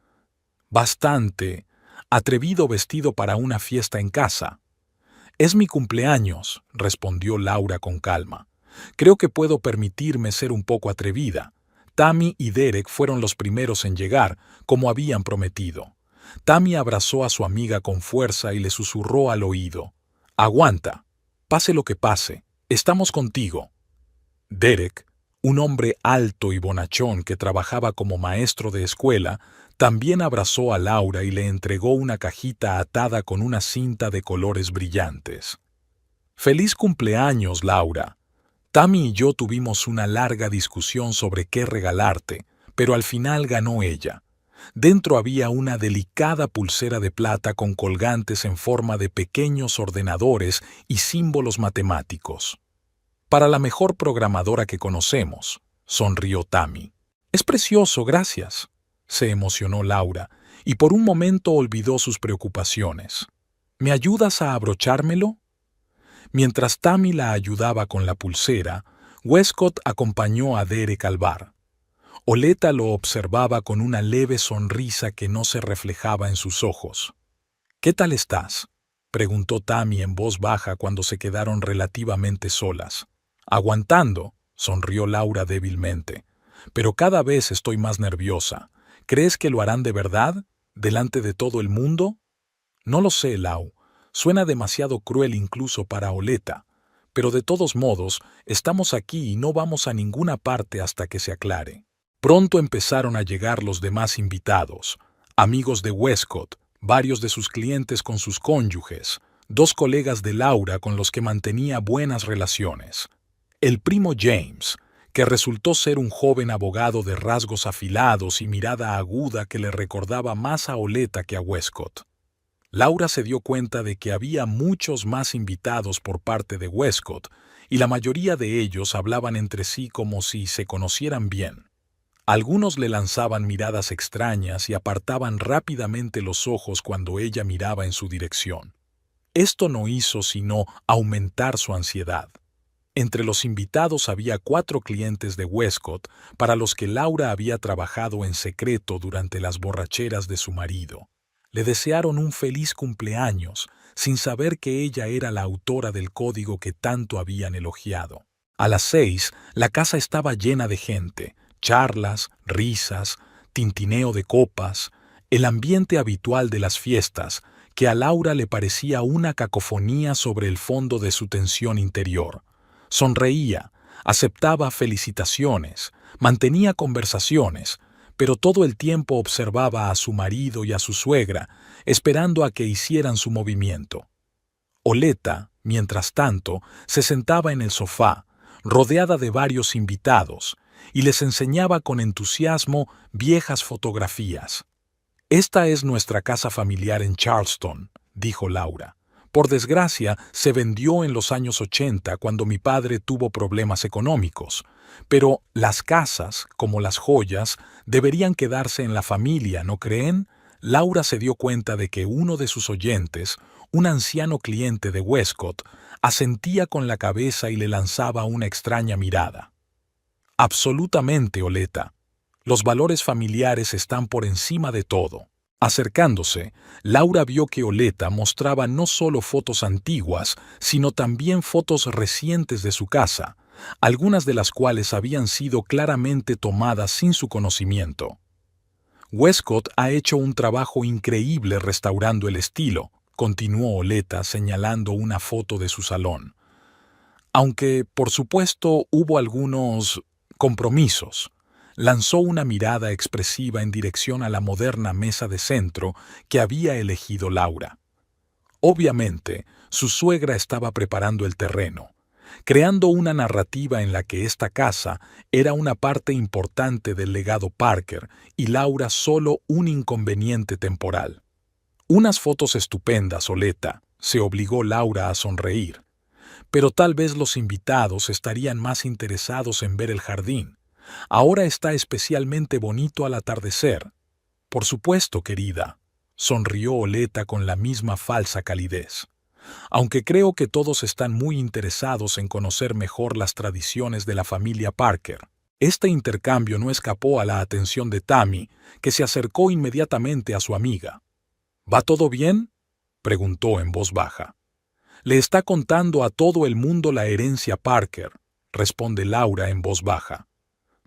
S1: «Bastante atrevido vestido para una fiesta en casa». «Es mi cumpleaños», respondió Laura con calma. «Creo que puedo permitirme ser un poco atrevida. Tammy y Derek fueron los primeros en llegar, como habían prometido». Tammy abrazó a su amiga con fuerza y le susurró al oído. «Aguanta. Pase lo que pase. Estamos contigo». Derek, un hombre alto y bonachón que trabajaba como maestro de escuela, también abrazó a Laura y le entregó una cajita atada con una cinta de colores brillantes. «Feliz cumpleaños, Laura. Tammy y yo tuvimos una larga discusión sobre qué regalarte, pero al final ganó ella. Dentro había una delicada pulsera de plata con colgantes en forma de pequeños ordenadores y símbolos matemáticos. Para la mejor programadora que conocemos», sonrió Tammy. «Es precioso, gracias», se emocionó Laura, y por un momento olvidó sus preocupaciones. «¿Me ayudas a abrochármelo?». Mientras Tammy la ayudaba con la pulsera, Westcott acompañó a Derek al bar. Oleta lo observaba con una leve sonrisa que no se reflejaba en sus ojos. «¿Qué tal estás?», preguntó Tammy en voz baja cuando se quedaron relativamente solas. «Aguantando», sonrió Laura débilmente. «Pero cada vez estoy más nerviosa. ¿Crees que lo harán de verdad? ¿Delante de todo el mundo?» «No lo sé, Lau. Suena demasiado cruel incluso para Oleta. Pero de todos modos, estamos aquí y no vamos a ninguna parte hasta que se aclare». Pronto empezaron a llegar los demás invitados, amigos de Westcott, varios de sus clientes con sus cónyuges, 2 colegas de Laura con los que mantenía buenas relaciones. El primo James, que resultó ser un joven abogado de rasgos afilados y mirada aguda que le recordaba más a Oleta que a Westcott. Laura se dio cuenta de que había muchos más invitados por parte de Westcott, y la mayoría de ellos hablaban entre sí como si se conocieran bien. Algunos le lanzaban miradas extrañas y apartaban rápidamente los ojos cuando ella miraba en su dirección. Esto no hizo sino aumentar su ansiedad. Entre los invitados había 4 clientes de Westcott para los que Laura había trabajado en secreto durante las borracheras de su marido. Le desearon un feliz cumpleaños, sin saber que ella era la autora del código que tanto habían elogiado. A las 6, la casa estaba llena de gente, charlas, risas, tintineo de copas, el ambiente habitual de las fiestas, que a Laura le parecía una cacofonía sobre el fondo de su tensión interior. Sonreía, aceptaba felicitaciones, mantenía conversaciones, pero todo el tiempo observaba a su marido y a su suegra, esperando a que hicieran su movimiento. Oleta, mientras tanto, se sentaba en el sofá, rodeada de varios invitados, y les enseñaba con entusiasmo viejas fotografías. «Esta es nuestra casa familiar en Charleston», dijo Laura. «Por desgracia, se vendió en los años 80 cuando mi padre tuvo problemas económicos. Pero las casas, como las joyas, deberían quedarse en la familia, ¿no creen? Laura se dio cuenta de que uno de sus oyentes, un anciano cliente de Westcott, asentía con la cabeza y le lanzaba una extraña mirada. Absolutamente, Oleta. Los valores familiares están por encima de todo. Acercándose, Laura vio que Oleta mostraba no solo fotos antiguas, sino también fotos recientes de su casa, algunas de las cuales habían sido claramente tomadas sin su conocimiento. Westcott ha hecho un trabajo increíble restaurando el estilo, continuó Oleta señalando una foto de su salón. Aunque, por supuesto, hubo algunos compromisos. Lanzó una mirada expresiva en dirección a la moderna mesa de centro que había elegido Laura. Obviamente, su suegra estaba preparando el terreno, creando una narrativa en la que esta casa era una parte importante del legado Parker y Laura solo un inconveniente temporal. Unas fotos estupendas, Oleta, se obligó Laura a sonreír. Pero tal vez los invitados estarían más interesados en ver el jardín. Ahora está especialmente bonito al atardecer. Por supuesto, querida, sonrió Oleta con la misma falsa calidez. Aunque creo que todos están muy interesados en conocer mejor las tradiciones de la familia Parker. Este intercambio no escapó a la atención de Tammy, que se acercó inmediatamente a su amiga. ¿Va todo bien?, preguntó en voz baja. Le está contando a todo el mundo la herencia Parker, responde Laura en voz baja.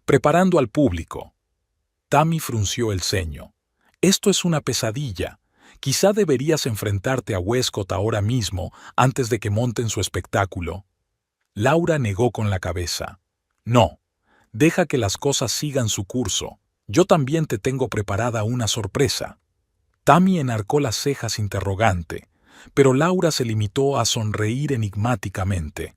S1: Preparando al público. Tammy frunció el ceño. Esto es una pesadilla. Quizá deberías enfrentarte a Westcott ahora mismo antes de que monten su espectáculo. Laura negó con la cabeza. No, deja que las cosas sigan su curso. Yo también te tengo preparada una sorpresa. Tammy enarcó las cejas interrogante, pero Laura se limitó a sonreír enigmáticamente.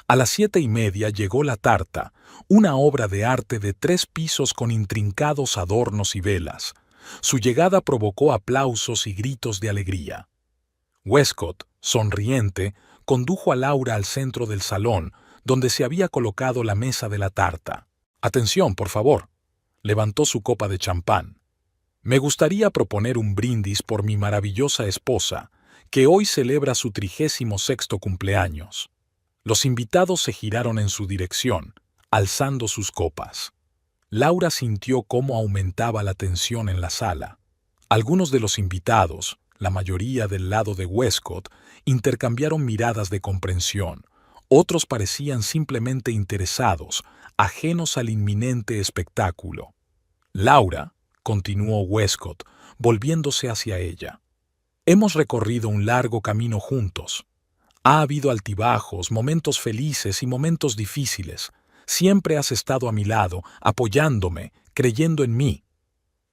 S1: A las 7:30 llegó la tarta, una obra de arte de 3 pisos con intrincados adornos y velas. Su llegada provocó aplausos y gritos de alegría. Westcott, sonriente, condujo a Laura al centro del salón, donde se había colocado la mesa de la tarta. «Atención, por favor», levantó su copa de champán. «Me gustaría proponer un brindis por mi maravillosa esposa, que hoy celebra su 36º cumpleaños». Los invitados se giraron en su dirección, alzando sus copas. Laura sintió cómo aumentaba la tensión en la sala. Algunos de los invitados, la mayoría del lado de Westcott, intercambiaron miradas de comprensión. Otros parecían simplemente interesados, ajenos al inminente espectáculo. «Laura», continuó Westcott, volviéndose hacia ella, «hemos recorrido un largo camino juntos. Ha habido altibajos, momentos felices y momentos difíciles. Siempre has estado a mi lado, apoyándome, creyendo en mí.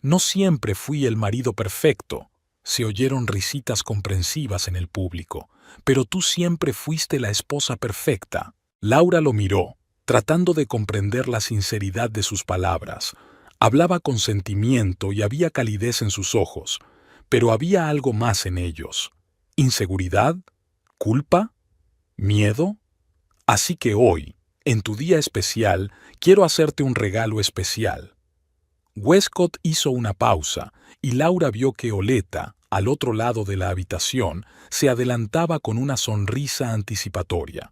S1: No siempre fui el marido perfecto». Se oyeron risitas comprensivas en el público. «Pero tú siempre fuiste la esposa perfecta». Laura lo miró, tratando de comprender la sinceridad de sus palabras. Hablaba con sentimiento y había calidez en sus ojos, pero había algo más en ellos. ¿Inseguridad? ¿Culpa? ¿Miedo? Así que hoy, en tu día especial, quiero hacerte un regalo especial. Westcott hizo una pausa y Laura vio que Oleta, al otro lado de la habitación, se adelantaba con una sonrisa anticipatoria.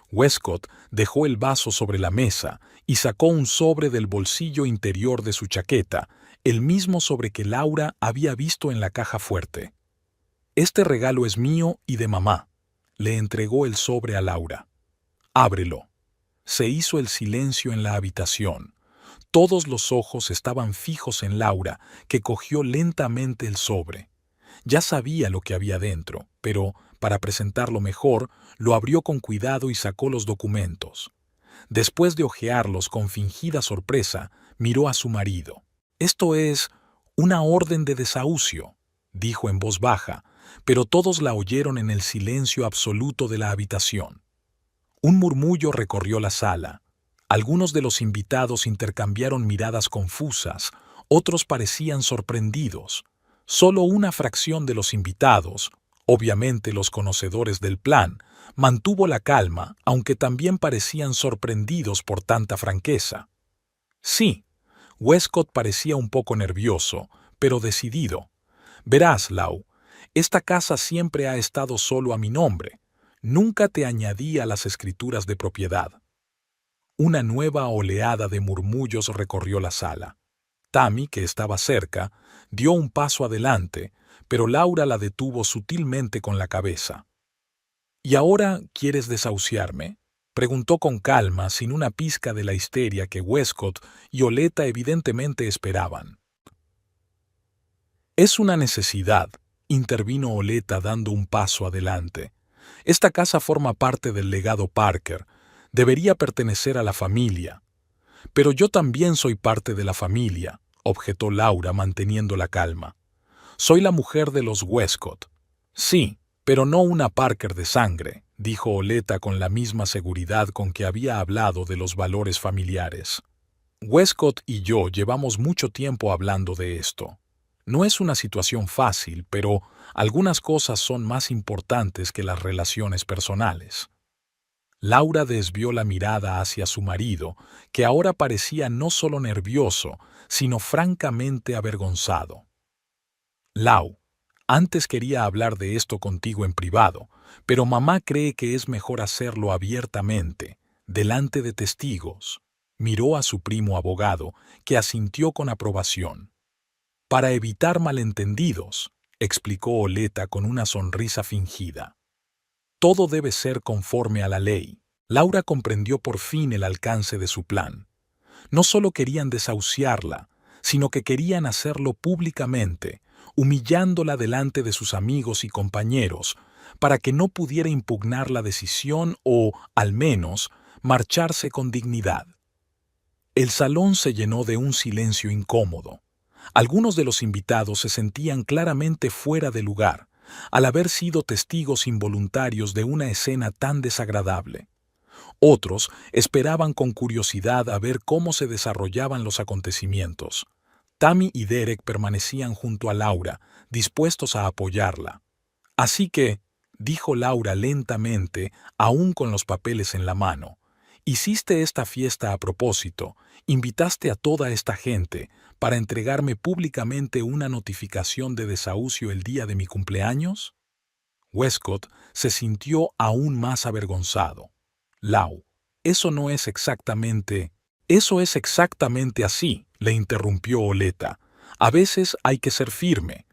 S1: Westcott dejó el vaso sobre la mesa y sacó un sobre del bolsillo interior de su chaqueta, el mismo sobre que Laura había visto en la caja fuerte. «Este regalo es mío y de mamá», le entregó el sobre a Laura. «Ábrelo». Se hizo el silencio en la habitación. Todos los ojos estaban fijos en Laura, que cogió lentamente el sobre. Ya sabía lo que había dentro, pero, para presentarlo mejor, lo abrió con cuidado y sacó los documentos. Después de hojearlos con fingida sorpresa, miró a su marido. «Esto es una orden de desahucio», dijo en voz baja, pero todos la oyeron en el silencio absoluto de la habitación. Un murmullo recorrió la sala. Algunos de los invitados intercambiaron miradas confusas, otros parecían sorprendidos. Solo una fracción de los invitados, obviamente los conocedores del plan, mantuvo la calma, aunque también parecían sorprendidos por tanta franqueza. Sí, Westcott parecía un poco nervioso, pero decidido. Verás, Lau, esta casa siempre ha estado solo a mi nombre. Nunca te añadí a las escrituras de propiedad. Una nueva oleada de murmullos recorrió la sala. Tammy, que estaba cerca, dio un paso adelante, pero Laura la detuvo sutilmente con la cabeza. ¿Y ahora quieres desahuciarme?, preguntó con calma, sin una pizca de la histeria que Westcott y Oleta evidentemente esperaban. Es una necesidad, intervino Oleta dando un paso adelante. Esta casa forma parte del legado Parker. Debería pertenecer a la familia. Pero yo también soy parte de la familia, objetó Laura manteniendo la calma. Soy la mujer de los Westcott. Sí, pero no una Parker de sangre, dijo Oleta con la misma seguridad con que había hablado de los valores familiares. Westcott y yo llevamos mucho tiempo hablando de esto. No es una situación fácil, pero algunas cosas son más importantes que las relaciones personales. Laura desvió la mirada hacia su marido, que ahora parecía no solo nervioso, sino francamente avergonzado. Lau, antes quería hablar de esto contigo en privado, pero mamá cree que es mejor hacerlo abiertamente, delante de testigos. Miró a su primo abogado, que asintió con aprobación. Para evitar malentendidos, explicó Oleta con una sonrisa fingida. Todo debe ser conforme a la ley. Laura comprendió por fin el alcance de su plan. No solo querían desahuciarla, sino que querían hacerlo públicamente, humillándola delante de sus amigos y compañeros, para que no pudiera impugnar la decisión o, al menos, marcharse con dignidad. El salón se llenó de un silencio incómodo. Algunos de los invitados se sentían claramente fuera de lugar, al haber sido testigos involuntarios de una escena tan desagradable. Otros esperaban con curiosidad a ver cómo se desarrollaban los acontecimientos. Tammy y Derek permanecían junto a Laura, dispuestos a apoyarla. Así que, dijo Laura lentamente, aún con los papeles en la mano, hiciste esta fiesta a propósito, invitaste a toda esta gente para entregarme públicamente una notificación de desahucio el día de mi cumpleaños. Westcott se sintió aún más avergonzado. Lau, eso no es exactamente... Eso es exactamente así, le interrumpió Oleta. A veces hay que ser firme.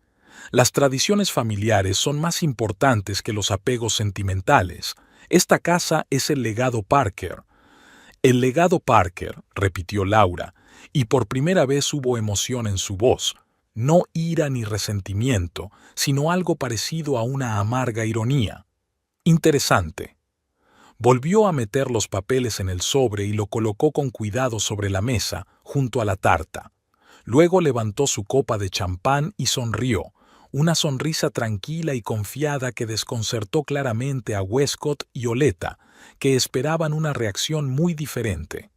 S1: Las tradiciones familiares son más importantes que los apegos sentimentales. Esta casa es el legado Parker. El legado Parker, repitió Laura, y por primera vez hubo emoción en su voz. No ira ni resentimiento, sino algo parecido a una amarga ironía. Interesante. Volvió a meter los papeles en el sobre y lo colocó con cuidado sobre la mesa, junto a la tarta. Luego levantó su copa de champán y sonrió, una sonrisa tranquila y confiada que desconcertó claramente a Westcott y Oleta, que esperaban una reacción muy diferente.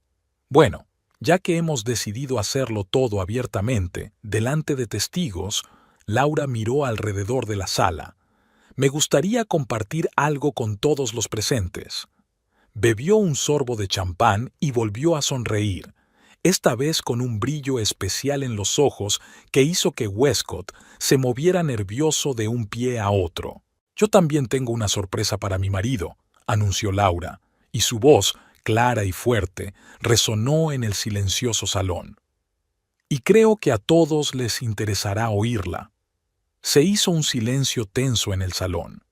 S1: Bueno, ya que hemos decidido hacerlo todo abiertamente, delante de testigos, Laura miró alrededor de la sala. Me gustaría compartir algo con todos los presentes. Bebió un sorbo de champán y volvió a sonreír, esta vez con un brillo especial en los ojos que hizo que Westcott se moviera nervioso de un pie a otro. Yo también tengo una sorpresa para mi marido, anunció Laura, y su voz, clara y fuerte, resonó en el silencioso salón. Y creo que a todos les interesará oírla. Se hizo un silencio tenso en el salón.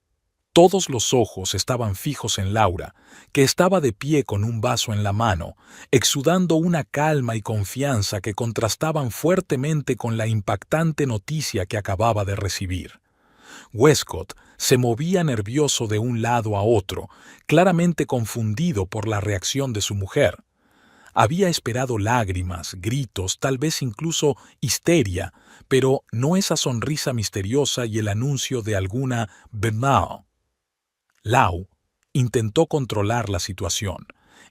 S1: Todos los ojos estaban fijos en Laura, que estaba de pie con un vaso en la mano, exudando una calma y confianza que contrastaban fuertemente con la impactante noticia que acababa de recibir. Westcott se movía nervioso de un lado a otro, claramente confundido por la reacción de su mujer. Había esperado lágrimas, gritos, tal vez incluso histeria, pero no esa sonrisa misteriosa y el anuncio de alguna «Bernard». Lau intentó controlar la situación.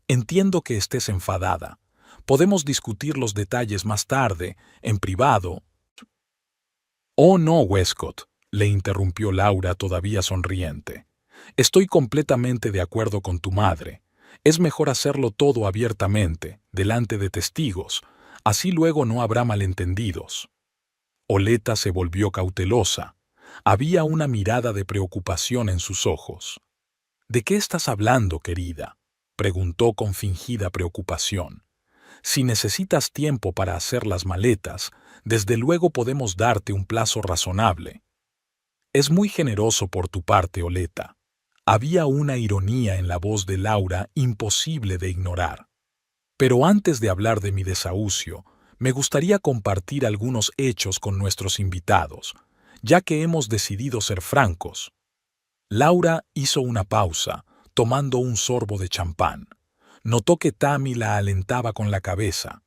S1: Entiendo que estés enfadada. Podemos discutir los detalles más tarde, en privado. Oh no, Westcott, le interrumpió Laura todavía sonriente. Estoy completamente de acuerdo con tu madre. Es mejor hacerlo todo abiertamente, delante de testigos. Así luego no habrá malentendidos. Oleta se volvió cautelosa. Había una mirada de preocupación en sus ojos. ¿De qué estás hablando, querida?, preguntó con fingida preocupación. Si necesitas tiempo para hacer las maletas, desde luego podemos darte un plazo razonable. Es muy generoso por tu parte, Oleta. Había una ironía en la voz de Laura imposible de ignorar. Pero antes de hablar de mi desahucio, me gustaría compartir algunos hechos con nuestros invitados, ya que hemos decidido ser francos. Laura hizo una pausa, tomando un sorbo de champán. Notó que Tammy la alentaba con la cabeza.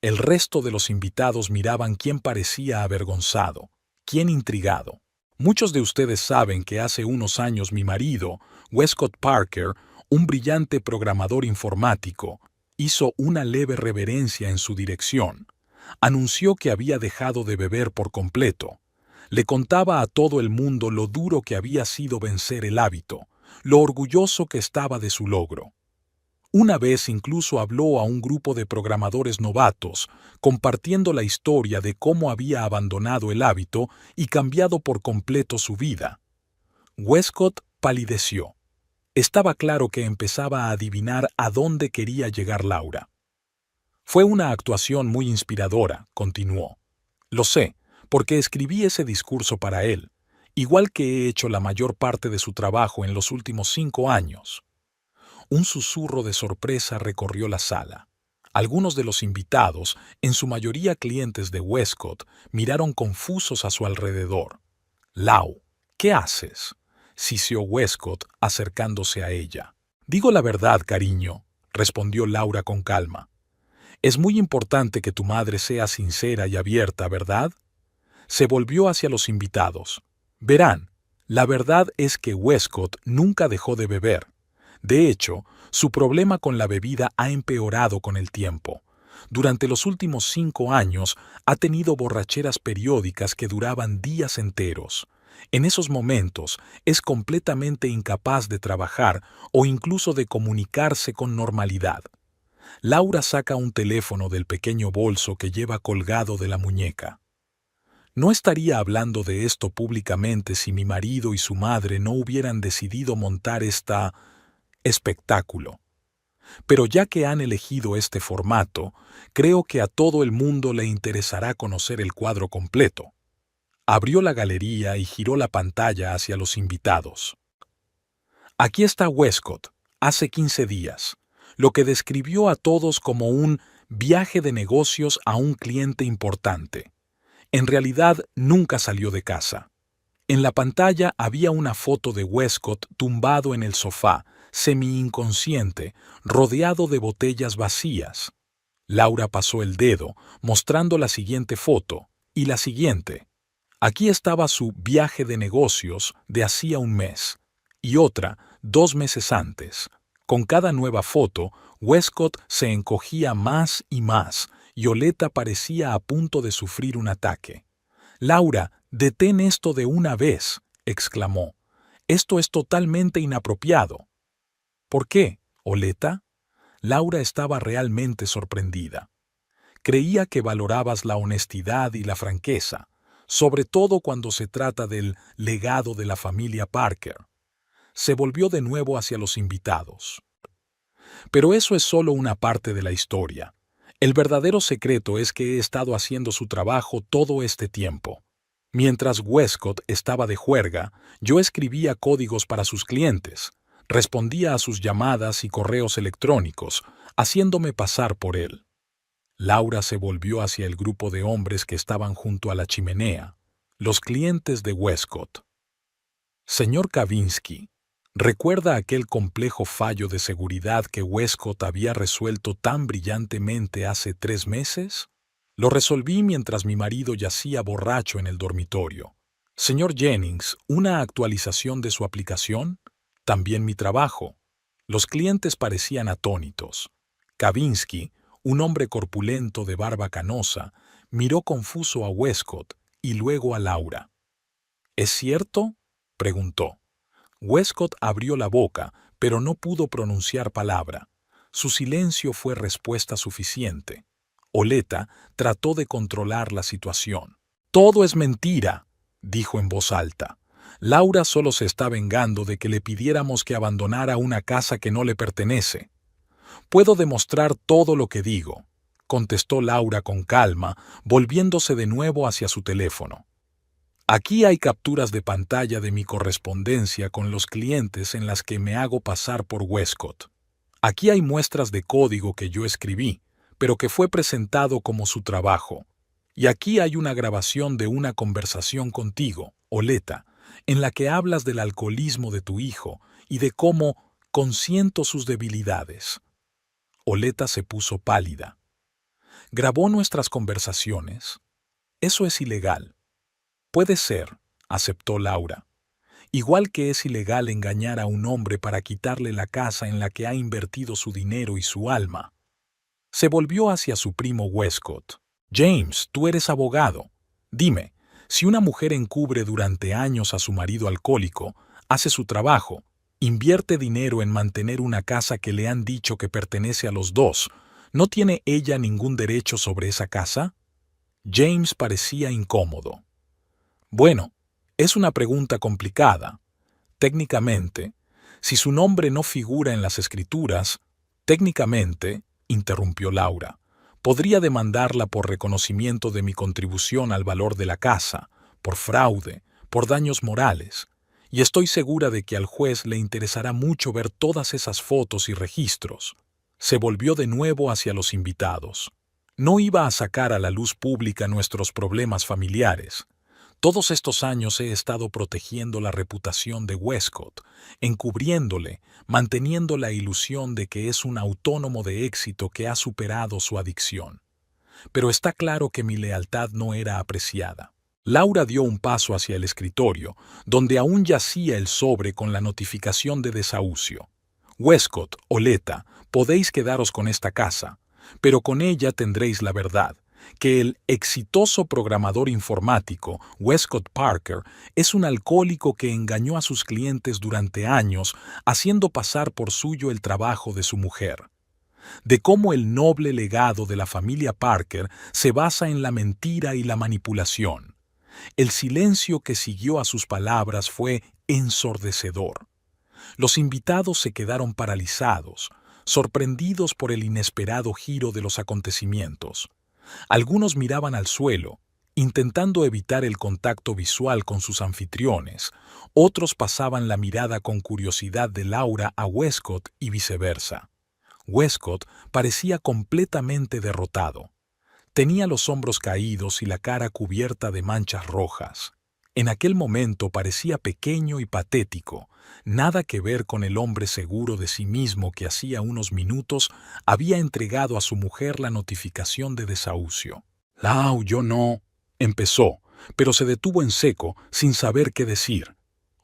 S1: El resto de los invitados miraban quién parecía avergonzado, quién intrigado. Muchos de ustedes saben que hace unos años mi marido, Westcott Parker, un brillante programador informático, hizo una leve reverencia en su dirección. Anunció que había dejado de beber por completo. Le contaba a todo el mundo lo duro que había sido vencer el hábito, lo orgulloso que estaba de su logro. Una vez incluso habló a un grupo de programadores novatos, compartiendo la historia de cómo había abandonado el hábito y cambiado por completo su vida. Westcott palideció. Estaba claro que empezaba a adivinar a dónde quería llegar Laura. Fue una actuación muy inspiradora, continuó. Lo sé, porque escribí ese discurso para él, igual que he hecho la mayor parte de su trabajo en los últimos 5 años. Un susurro de sorpresa recorrió la sala. Algunos de los invitados, en su mayoría clientes de Westcott, miraron confusos a su alrededor. «Lau, ¿qué haces?», siseó Westcott acercándose a ella. «Digo la verdad, cariño», respondió Laura con calma. «Es muy importante que tu madre sea sincera y abierta, ¿verdad?». Se volvió hacia los invitados. «Verán, la verdad es que Westcott nunca dejó de beber. De hecho, su problema con la bebida ha empeorado con el tiempo. Durante los últimos 5 años ha tenido borracheras periódicas que duraban días enteros. En esos momentos es completamente incapaz de trabajar o incluso de comunicarse con normalidad». Laura saca un teléfono del pequeño bolso que lleva colgado de la muñeca. No estaría hablando de esto públicamente si mi marido y su madre no hubieran decidido montar espectáculo. Pero ya que han elegido este formato, creo que a todo el mundo le interesará conocer el cuadro completo. Abrió la galería y giró la pantalla hacia los invitados. Aquí está Westcott, hace 15 días, lo que describió a todos como un viaje de negocios a un cliente importante. En realidad, nunca salió de casa. En la pantalla había una foto de Westcott tumbado en el sofá, semi-inconsciente, rodeado de botellas vacías. Laura pasó el dedo, mostrando la siguiente foto, y la siguiente. Aquí estaba su viaje de negocios de hacía un mes, y otra 2 meses antes. Con cada nueva foto, Westcott se encogía más, y Oleta parecía a punto de sufrir un ataque. «Laura, detén esto de una vez», exclamó. «Esto es totalmente inapropiado». «¿Por qué, Oleta?». Laura estaba realmente sorprendida. «Creía que valorabas la honestidad y la franqueza, sobre todo cuando se trata del legado de la familia Parker». Se volvió de nuevo hacia los invitados. «Pero eso es solo una parte de la historia. El verdadero secreto es que he estado haciendo su trabajo todo este tiempo. Mientras Westcott estaba de juerga, yo escribía códigos para sus clientes, respondía a sus llamadas y correos electrónicos, haciéndome pasar por él». Laura se volvió hacia el grupo de hombres que estaban junto a la chimenea, los clientes de Westcott. «Señor Kavinsky, ¿recuerda aquel complejo fallo de seguridad que Westcott había resuelto tan brillantemente hace 3 meses? Lo resolví mientras mi marido yacía borracho en el dormitorio. Señor Jennings, ¿una actualización de su aplicación? También mi trabajo». Los clientes parecían atónitos. Kavinsky, un hombre corpulento de barba canosa, miró confuso a Westcott y luego a Laura. «¿Es cierto?», preguntó. Westcott abrió la boca, pero no pudo pronunciar palabra. Su silencio fue respuesta suficiente. Oleta trató de controlar la situación. Todo es mentira, dijo en voz alta. Laura solo se está vengando de que le pidiéramos que abandonara una casa que no le pertenece. Puedo demostrar todo lo que digo, contestó Laura con calma, volviéndose de nuevo hacia su teléfono. Aquí hay capturas de pantalla de mi correspondencia con los clientes en las que me hago pasar por Westcott. Aquí hay muestras de código que yo escribí, pero que fue presentado como su trabajo. Y aquí hay una grabación de una conversación contigo, Oleta, en la que hablas del alcoholismo de tu hijo y de cómo consiento sus debilidades. Oleta se puso pálida. ¿Grabó nuestras conversaciones? Eso es ilegal. Puede ser, aceptó Laura. Igual que es ilegal engañar a un hombre para quitarle la casa en la que ha invertido su dinero y su alma. Se volvió hacia su primo Westcott. James, tú eres abogado. Dime, si una mujer encubre durante años a su marido alcohólico, hace su trabajo, invierte dinero en mantener una casa que le han dicho que pertenece a los dos, ¿no tiene ella ningún derecho sobre esa casa? James parecía incómodo. Bueno, es una pregunta complicada. Técnicamente, si su nombre no figura en las escrituras, técnicamente, interrumpió Laura, podría demandarla por reconocimiento de mi contribución al valor de la casa, por fraude, por daños morales, y estoy segura de que al juez le interesará mucho ver todas esas fotos y registros. Se volvió de nuevo hacia los invitados. No iba a sacar a la luz pública nuestros problemas familiares. Todos estos años he estado protegiendo la reputación de Westcott, encubriéndole, manteniendo la ilusión de que es un autónomo de éxito que ha superado su adicción. Pero está claro que mi lealtad no era apreciada. Laura dio un paso hacia el escritorio, donde aún yacía el sobre con la notificación de desahucio. Westcott, Oleta, podéis quedaros con esta casa, pero con ella tendréis la verdad, que el exitoso programador informático Westcott Parker es un alcohólico que engañó a sus clientes durante años, haciendo pasar por suyo el trabajo de su mujer. De cómo el noble legado de la familia Parker se basa en la mentira y la manipulación. El silencio que siguió a sus palabras fue ensordecedor. Los invitados se quedaron paralizados, sorprendidos por el inesperado giro de los acontecimientos. Algunos miraban al suelo, intentando evitar el contacto visual con sus anfitriones. Otros pasaban la mirada con curiosidad de Laura a Westcott y viceversa. Westcott parecía completamente derrotado. Tenía los hombros caídos y la cara cubierta de manchas rojas. En aquel momento parecía pequeño y patético, nada que ver con el hombre seguro de sí mismo que hacía unos minutos había entregado a su mujer la notificación de desahucio. «Lau, yo no», empezó, pero se detuvo en seco, sin saber qué decir.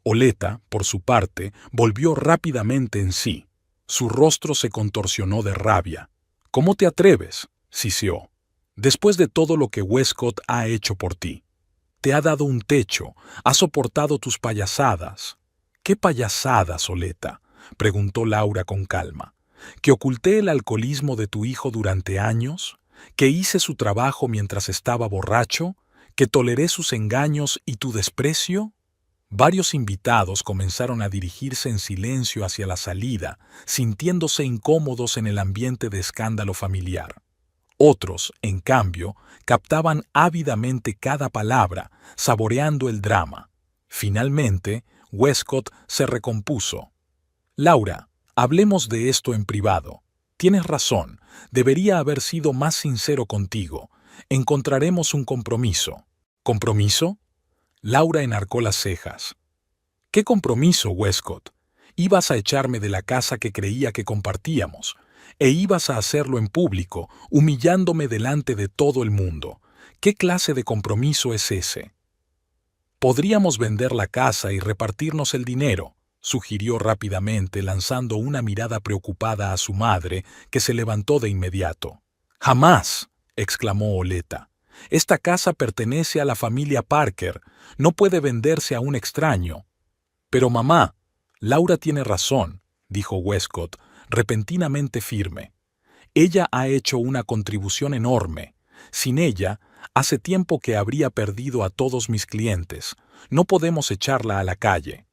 S1: Oleta, por su parte, volvió rápidamente en sí. Su rostro se contorsionó de rabia. «¿Cómo te atreves?», siseó. «Después de todo lo que Westcott ha hecho por ti. Te ha dado un techo, ha soportado tus payasadas». «¿Qué payasadas, Oleta?», preguntó Laura con calma. «¿Que oculté el alcoholismo de tu hijo durante años? ¿Que hice su trabajo mientras estaba borracho? ¿Que toleré sus engaños y tu desprecio?». Varios invitados comenzaron a dirigirse en silencio hacia la salida, sintiéndose incómodos en el ambiente de escándalo familiar. Otros, en cambio, captaban ávidamente cada palabra, saboreando el drama. Finalmente, Westcott se recompuso. «Laura, hablemos de esto en privado. Tienes razón, debería haber sido más sincero contigo. Encontraremos un compromiso». «¿Compromiso?». Laura enarcó las cejas. «¿Qué compromiso, Westcott? Ibas a echarme de la casa que creía que compartíamos, e ibas a hacerlo en público, humillándome delante de todo el mundo. ¿Qué clase de compromiso es ese?». «Podríamos vender la casa y repartirnos el dinero», sugirió rápidamente, lanzando una mirada preocupada a su madre, que se levantó de inmediato. «¡Jamás!», exclamó Oleta. «Esta casa pertenece a la familia Parker. No puede venderse a un extraño». «Pero mamá, Laura tiene razón», dijo Westcott, repentinamente firme. «Ella ha hecho una contribución enorme. Sin ella, Hace tiempo que habría perdido a todos mis clientes. No podemos echarla a la calle.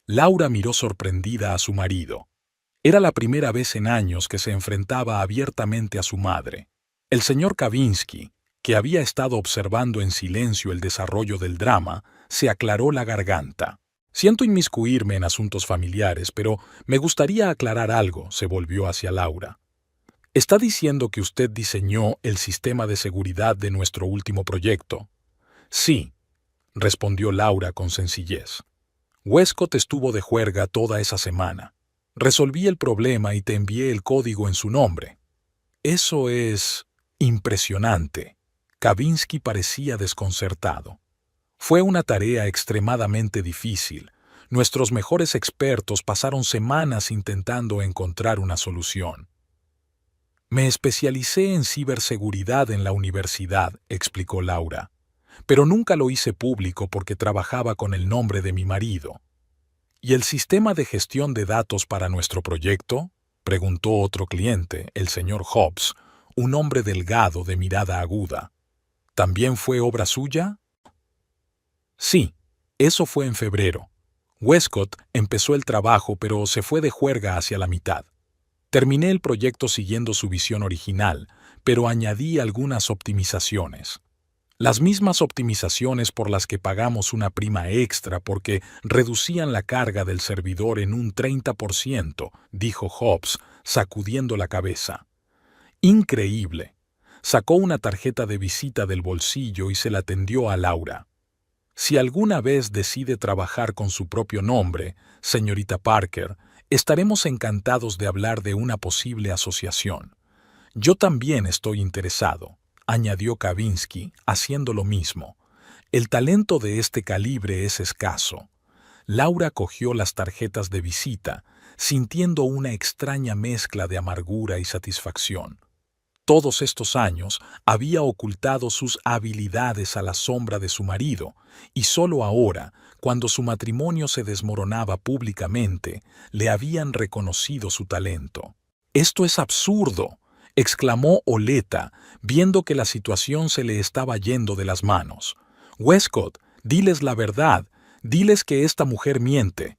S1: Laura miró sorprendida a su marido. Era la primera vez en años que se enfrentaba abiertamente a su madre. El señor Kavinsky, que había estado observando en silencio el desarrollo del drama, se aclaró la garganta. Siento inmiscuirme en asuntos familiares, pero me gustaría aclarar algo, se volvió hacia Laura. ¿Está diciendo que usted diseñó el sistema de seguridad de nuestro último proyecto? Sí, respondió Laura con sencillez. Westcott estuvo de juerga toda esa semana. Resolví el problema y te envié el código en su nombre. Eso es impresionante. Kavinsky parecía desconcertado. Fue una tarea extremadamente difícil. Nuestros mejores expertos pasaron semanas intentando encontrar una solución. Me especialicé en ciberseguridad en la universidad, explicó Laura, pero nunca lo hice público porque trabajaba con el nombre de mi marido. ¿Y el sistema de gestión de datos para nuestro proyecto? Preguntó otro cliente, el señor Hobbs, un hombre delgado de mirada aguda. ¿También fue obra suya? Sí, eso fue en febrero. Westcott empezó el trabajo, pero se fue de juerga hacia la mitad. Terminé el proyecto siguiendo su visión original, pero añadí algunas optimizaciones. Las mismas optimizaciones por las que pagamos una prima extra porque reducían la carga del servidor en un 30%, dijo Hobbs, sacudiendo la cabeza. Increíble. Sacó una tarjeta de visita del bolsillo y se la tendió a Laura. Si alguna vez decide trabajar con su propio nombre, señorita Parker, estaremos encantados de hablar de una posible asociación. Yo también estoy interesado, añadió Kavinsky, haciendo lo mismo. El talento de este calibre es escaso. Laura cogió las tarjetas de visita, sintiendo una extraña mezcla de amargura y satisfacción. Todos estos años había ocultado sus habilidades a la sombra de su marido, y solo ahora, cuando su matrimonio se desmoronaba públicamente, le habían reconocido su talento. «Esto es absurdo», exclamó Oleta, viendo que la situación se le estaba yendo de las manos. «Westcott, diles la verdad, diles que esta mujer miente».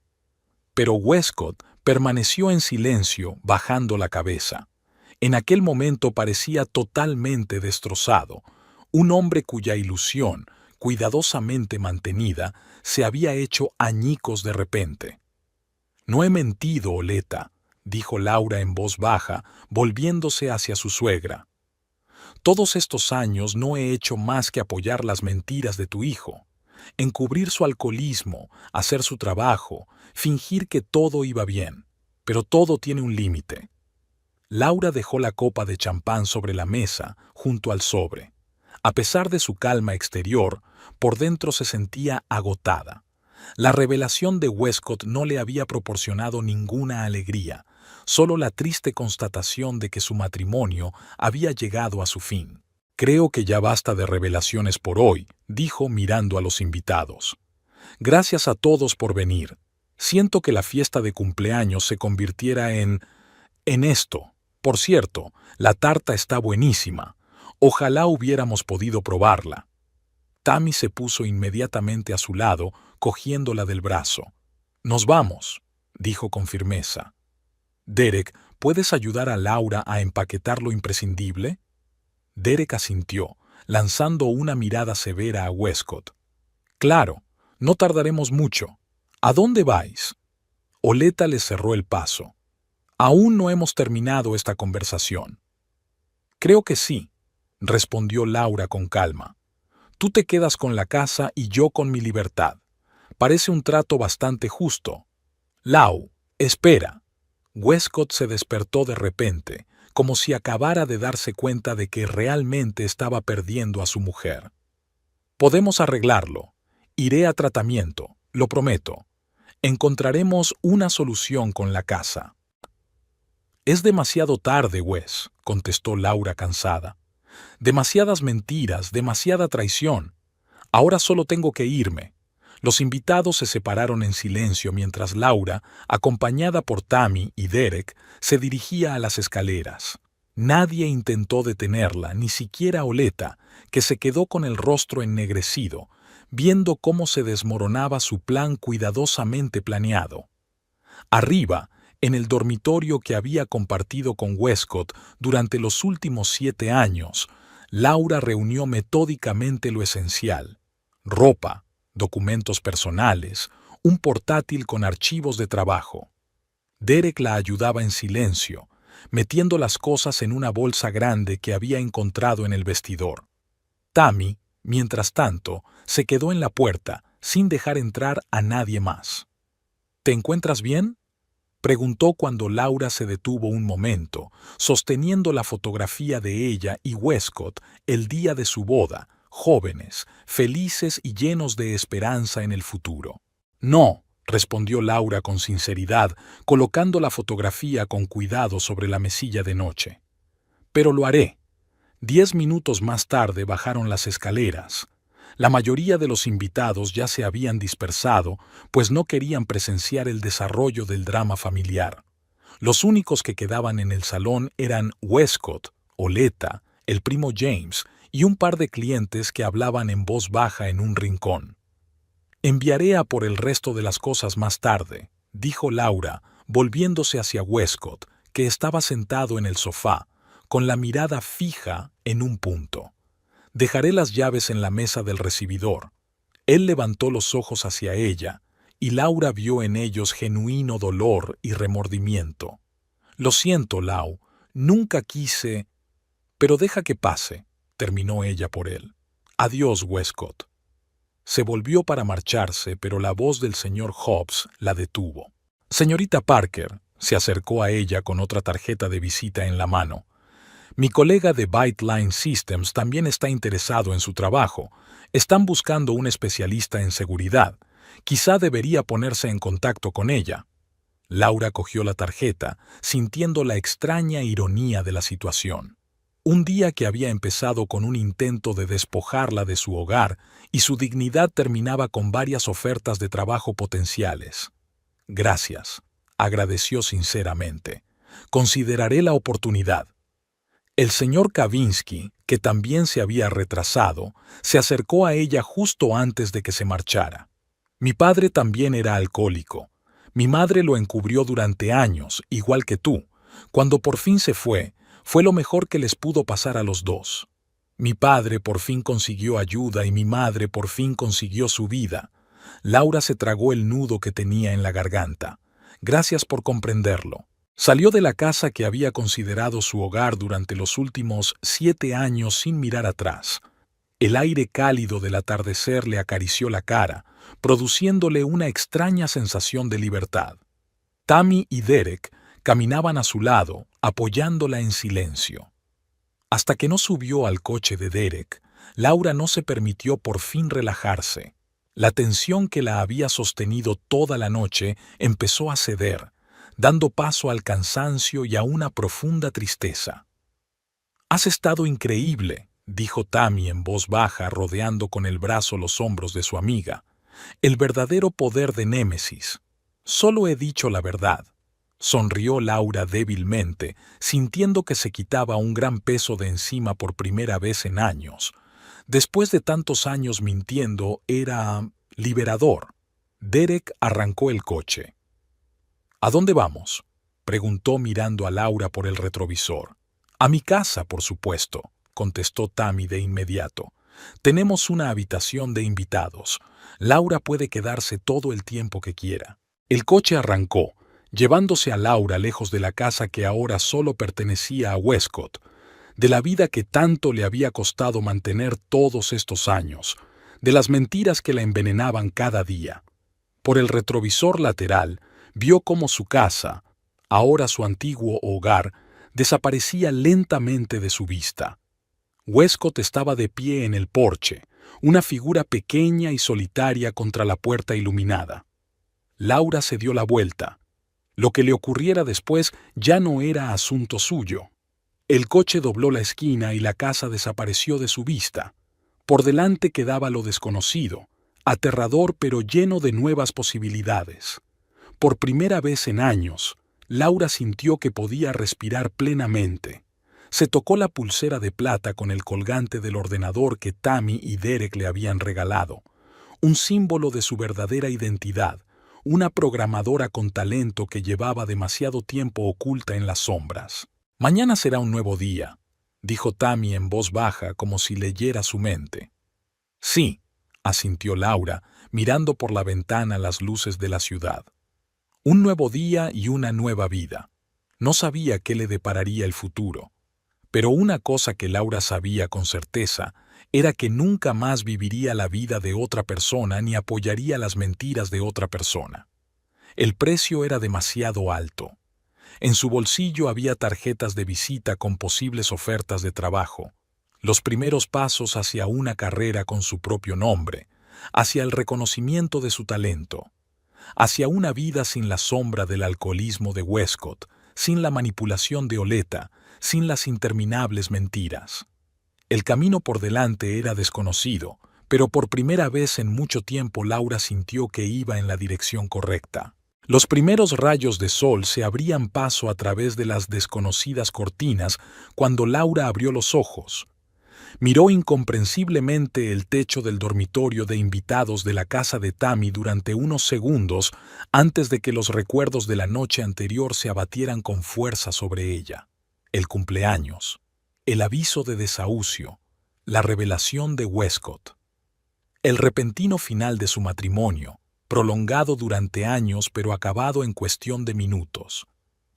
S1: Pero Westcott permaneció en silencio, bajando la cabeza. En aquel momento parecía totalmente destrozado, un hombre cuya ilusión, cuidadosamente mantenida, se había hecho añicos de repente. «No he mentido, Oleta», dijo Laura en voz baja, volviéndose hacia su suegra. «Todos estos años no he hecho más que apoyar las mentiras de tu hijo, encubrir su alcoholismo, hacer su trabajo, fingir que todo iba bien, pero todo tiene un límite». Laura dejó la copa de champán sobre la mesa, junto al sobre. A pesar de su calma exterior, por dentro se sentía agotada. La revelación de Westcott no le había proporcionado ninguna alegría, solo la triste constatación de que su matrimonio había llegado a su fin. «Creo que ya basta de revelaciones por hoy», dijo mirando a los invitados. «Gracias a todos por venir. Siento que la fiesta de cumpleaños se convirtiera en esto. Por cierto, la tarta está buenísima. Ojalá hubiéramos podido probarla». Tammy se puso inmediatamente a su lado, cogiéndola del brazo. «Nos vamos», dijo con firmeza. «Derek, ¿puedes ayudar a Laura a empaquetar lo imprescindible?» Derek asintió, lanzando una mirada severa a Westcott. «Claro, no tardaremos mucho. ¿A dónde vais?» Oleta le cerró el paso. «Aún no hemos terminado esta conversación». «Creo que sí», respondió Laura con calma. «Tú te quedas con la casa y yo con mi libertad. Parece un trato bastante justo». «Lau, espera». Westcott se despertó de repente, como si acabara de darse cuenta de que realmente estaba perdiendo a su mujer. «Podemos arreglarlo. Iré a tratamiento, lo prometo. Encontraremos una solución con la casa». «Es demasiado tarde, Wes», contestó Laura cansada. «Demasiadas mentiras, demasiada traición. Ahora solo tengo que irme». Los invitados se separaron en silencio mientras Laura, acompañada por Tammy y Derek, se dirigía a las escaleras. Nadie intentó detenerla, ni siquiera Oleta, que se quedó con el rostro ennegrecido, viendo cómo se desmoronaba su plan cuidadosamente planeado. Arriba, en el dormitorio que había compartido con Westcott durante los últimos 7 años, Laura reunió metódicamente lo esencial: ropa, documentos personales, un portátil con archivos de trabajo. Derek la ayudaba en silencio, metiendo las cosas en una bolsa grande que había encontrado en el vestidor. Tammy, mientras tanto, se quedó en la puerta, sin dejar entrar a nadie más. ¿Te encuentras bien?, preguntó cuando Laura se detuvo un momento, sosteniendo la fotografía de ella y Westcott el día de su boda, jóvenes, felices y llenos de esperanza en el futuro. No, respondió Laura con sinceridad, colocando la fotografía con cuidado sobre la mesilla de noche. Pero lo haré. 10 minutos más tarde bajaron las escaleras. La mayoría de los invitados ya se habían dispersado, pues no querían presenciar el desarrollo del drama familiar. Los únicos que quedaban en el salón eran Westcott, Oleta, el primo James y un par de clientes que hablaban en voz baja en un rincón. «Enviaré a por el resto de las cosas más tarde», dijo Laura, volviéndose hacia Westcott, que estaba sentado en el sofá, con la mirada fija en un punto. «Dejaré las llaves en la mesa del recibidor». Él levantó los ojos hacia ella, y Laura vio en ellos genuino dolor y remordimiento. «Lo siento, Lau, nunca quise...» «Pero deja que pase», terminó ella por él. «Adiós, Westcott». Se volvió para marcharse, pero la voz del señor Hobbs la detuvo. «Señorita Parker», se acercó a ella con otra tarjeta de visita en la mano. «Mi colega de Byte Line Systems también está interesado en su trabajo. Están buscando un especialista en seguridad. Quizá debería ponerse en contacto con ella». Laura cogió la tarjeta, sintiendo la extraña ironía de la situación. Un día que había empezado con un intento de despojarla de su hogar y su dignidad terminaba con varias ofertas de trabajo potenciales. «Gracias», agradeció sinceramente. «Consideraré la oportunidad». El señor Kavinsky, que también se había retrasado, se acercó a ella justo antes de que se marchara. «Mi padre también era alcohólico. Mi madre lo encubrió durante años, igual que tú. Cuando por fin se fue lo mejor que les pudo pasar a los dos. Mi padre por fin consiguió ayuda y mi madre por fin consiguió su vida». Laura se tragó el nudo que tenía en la garganta. «Gracias por comprenderlo». Salió de la casa que había considerado su hogar durante los últimos 7 años sin mirar atrás. El aire cálido del atardecer le acarició la cara, produciéndole una extraña sensación de libertad. Tammy y Derek caminaban a su lado, apoyándola en silencio. Hasta que no subió al coche de Derek, Laura no se permitió por fin relajarse. La tensión que la había sostenido toda la noche empezó a ceder, dando paso al cansancio y a una profunda tristeza. «Has estado increíble», dijo Tammy en voz baja, rodeando con el brazo los hombros de su amiga. «El verdadero poder de Némesis. Solo he dicho la verdad». Sonrió Laura débilmente, sintiendo que se quitaba un gran peso de encima por primera vez en años. Después de tantos años mintiendo, era liberador. Derek arrancó el coche. «¿A dónde vamos?», preguntó mirando a Laura por el retrovisor. «A mi casa, por supuesto», contestó Tammy de inmediato. «Tenemos una habitación de invitados. Laura puede quedarse todo el tiempo que quiera». El coche arrancó, llevándose a Laura lejos de la casa que ahora solo pertenecía a Westcott, de la vida que tanto le había costado mantener todos estos años, de las mentiras que la envenenaban cada día. Por el retrovisor lateral, vio cómo su casa, ahora su antiguo hogar, desaparecía lentamente de su vista. Westcott estaba de pie en el porche, una figura pequeña y solitaria contra la puerta iluminada. Laura se dio la vuelta. Lo que le ocurriera después ya no era asunto suyo. El coche dobló la esquina y la casa desapareció de su vista. Por delante quedaba lo desconocido, aterrador pero lleno de nuevas posibilidades. Por primera vez en años, Laura sintió que podía respirar plenamente. Se tocó la pulsera de plata con el colgante del ordenador que Tammy y Derek le habían regalado, un símbolo de su verdadera identidad, una programadora con talento que llevaba demasiado tiempo oculta en las sombras. Mañana será un nuevo día, dijo Tammy en voz baja como si leyera su mente. Sí, asintió Laura, mirando por la ventana las luces de la ciudad. Un nuevo día y una nueva vida. No sabía qué le depararía el futuro. Pero una cosa que Laura sabía con certeza era que nunca más viviría la vida de otra persona ni apoyaría las mentiras de otra persona. El precio era demasiado alto. En su bolsillo había tarjetas de visita con posibles ofertas de trabajo, los primeros pasos hacia una carrera con su propio nombre, hacia el reconocimiento de su talento, hacia una vida sin la sombra del alcoholismo de Westcott, sin la manipulación de Oleta, sin las interminables mentiras. El camino por delante era desconocido, pero por primera vez en mucho tiempo Laura sintió que iba en la dirección correcta. Los primeros rayos de sol se abrían paso a través de las desconocidas cortinas cuando Laura abrió los ojos. Miró incomprensiblemente el techo del dormitorio de invitados de la casa de Tammy durante unos segundos antes de que los recuerdos de la noche anterior se abatieran con fuerza sobre ella. El cumpleaños, el aviso de desahucio, la revelación de Westcott. El repentino final de su matrimonio, prolongado durante años pero acabado en cuestión de minutos.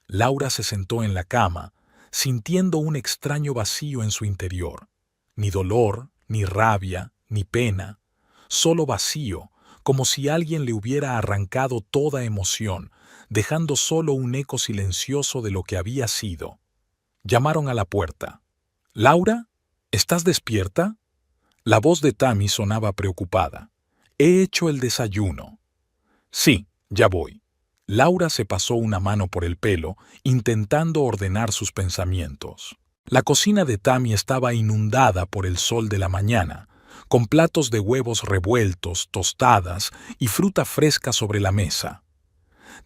S1: Laura se sentó en la cama, sintiendo un extraño vacío en su interior. Ni dolor, ni rabia, ni pena, solo vacío, como si alguien le hubiera arrancado toda emoción, dejando solo un eco silencioso de lo que había sido. Llamaron a la puerta. «¿Laura? ¿Estás despierta?» La voz de Tammy sonaba preocupada. «He hecho el desayuno». «Sí, ya voy». Laura se pasó una mano por el pelo, intentando ordenar sus pensamientos. La cocina de Tammy estaba inundada por el sol de la mañana, con platos de huevos revueltos, tostadas y fruta fresca sobre la mesa.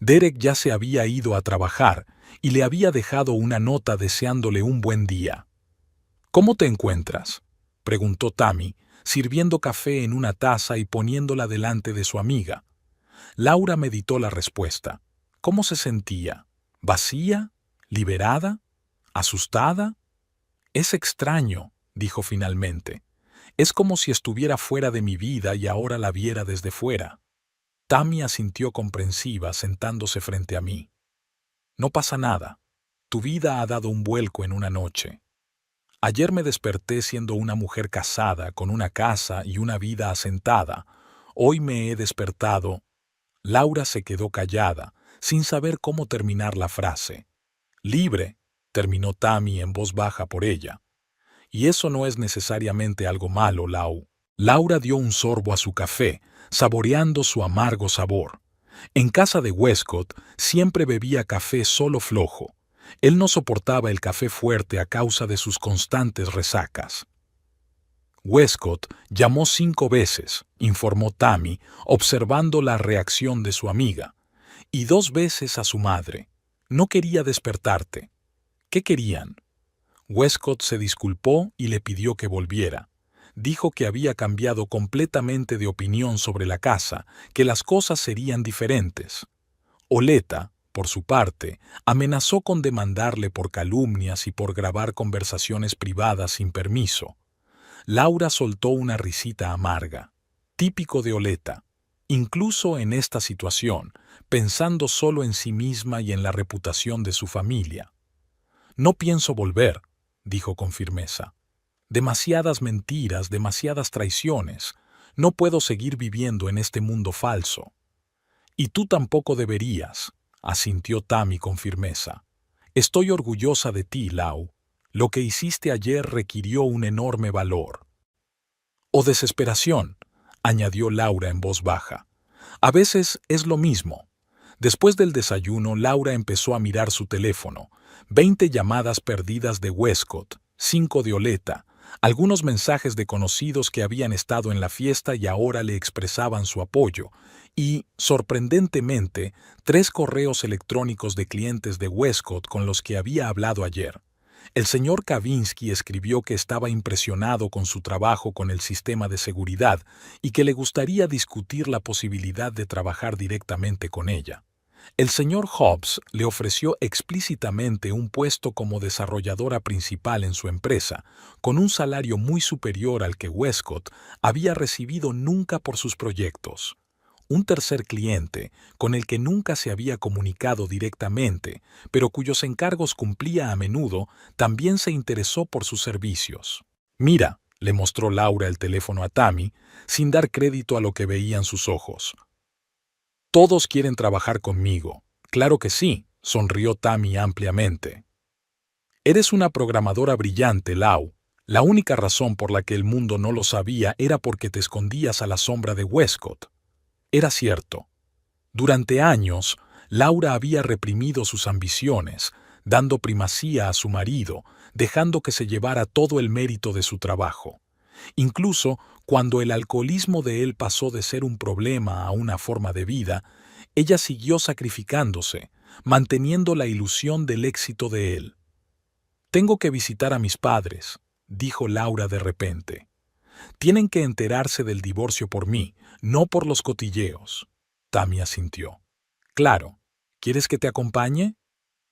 S1: Derek ya se había ido a trabajar y le había dejado una nota deseándole un buen día. «¿Cómo te encuentras?», preguntó Tammy, sirviendo café en una taza y poniéndola delante de su amiga. Laura meditó la respuesta. ¿Cómo se sentía? ¿Vacía? ¿Liberada? ¿Asustada? «Es extraño», dijo finalmente. «Es como si estuviera fuera de mi vida y ahora la viera desde fuera». Tammy asintió comprensiva sentándose frente a mí. «No pasa nada. Tu vida ha dado un vuelco en una noche. Ayer me desperté siendo una mujer casada, con una casa y una vida asentada. Hoy me he despertado». Laura se quedó callada, sin saber cómo terminar la frase. «Libre», terminó Tammy en voz baja por ella. «Y eso no es necesariamente algo malo, Lau». Laura dio un sorbo a su café, saboreando su amargo sabor. En casa de Westcott siempre bebía café solo flojo. Él no soportaba el café fuerte a causa de sus constantes resacas. Westcott llamó 5 veces, informó Tammy, observando la reacción de su amiga, y 2 veces a su madre. No quería despertarte. ¿Qué querían? Westcott se disculpó y le pidió que volviera. Dijo que había cambiado completamente de opinión sobre la casa, que las cosas serían diferentes. Oleta, por su parte, amenazó con demandarle por calumnias y por grabar conversaciones privadas sin permiso. Laura soltó una risita amarga, típico de Oleta, incluso en esta situación, pensando solo en sí misma y en la reputación de su familia. «No pienso volver», dijo con firmeza. «Demasiadas mentiras, demasiadas traiciones. No puedo seguir viviendo en este mundo falso». «Y tú tampoco deberías», asintió Tammy con firmeza. «Estoy orgullosa de ti, Lau. Lo que hiciste ayer requirió un enorme valor». «O desesperación», añadió Laura en voz baja. «A veces es lo mismo». Después del desayuno, Laura empezó a mirar su teléfono. 20 llamadas perdidas de Westcott, 5 de Oleta, algunos mensajes de conocidos que habían estado en la fiesta y ahora le expresaban su apoyo, y, sorprendentemente, 3 correos electrónicos de clientes de Westcott con los que había hablado ayer. El señor Kavinsky escribió que estaba impresionado con su trabajo con el sistema de seguridad y que le gustaría discutir la posibilidad de trabajar directamente con ella. El señor Hobbs le ofreció explícitamente un puesto como desarrolladora principal en su empresa, con un salario muy superior al que Westcott había recibido nunca por sus proyectos. Un tercer cliente, con el que nunca se había comunicado directamente, pero cuyos encargos cumplía a menudo, también se interesó por sus servicios. «Mira», le mostró Laura el teléfono a Tammy, sin dar crédito a lo que veían sus ojos. «Todos quieren trabajar conmigo». «Claro que sí», sonrió Tammy ampliamente. «Eres una programadora brillante, Lau. La única razón por la que el mundo no lo sabía era porque te escondías a la sombra de Westcott». Era cierto. Durante años, Laura había reprimido sus ambiciones, dando primacía a su marido, dejando que se llevara todo el mérito de su trabajo. Incluso cuando el alcoholismo de él pasó de ser un problema a una forma de vida, ella siguió sacrificándose, manteniendo la ilusión del éxito de él. «Tengo que visitar a mis padres», dijo Laura de repente. «Tienen que enterarse del divorcio por mí, no por los cotilleos». Tammy asintió. «Claro. ¿Quieres que te acompañe?»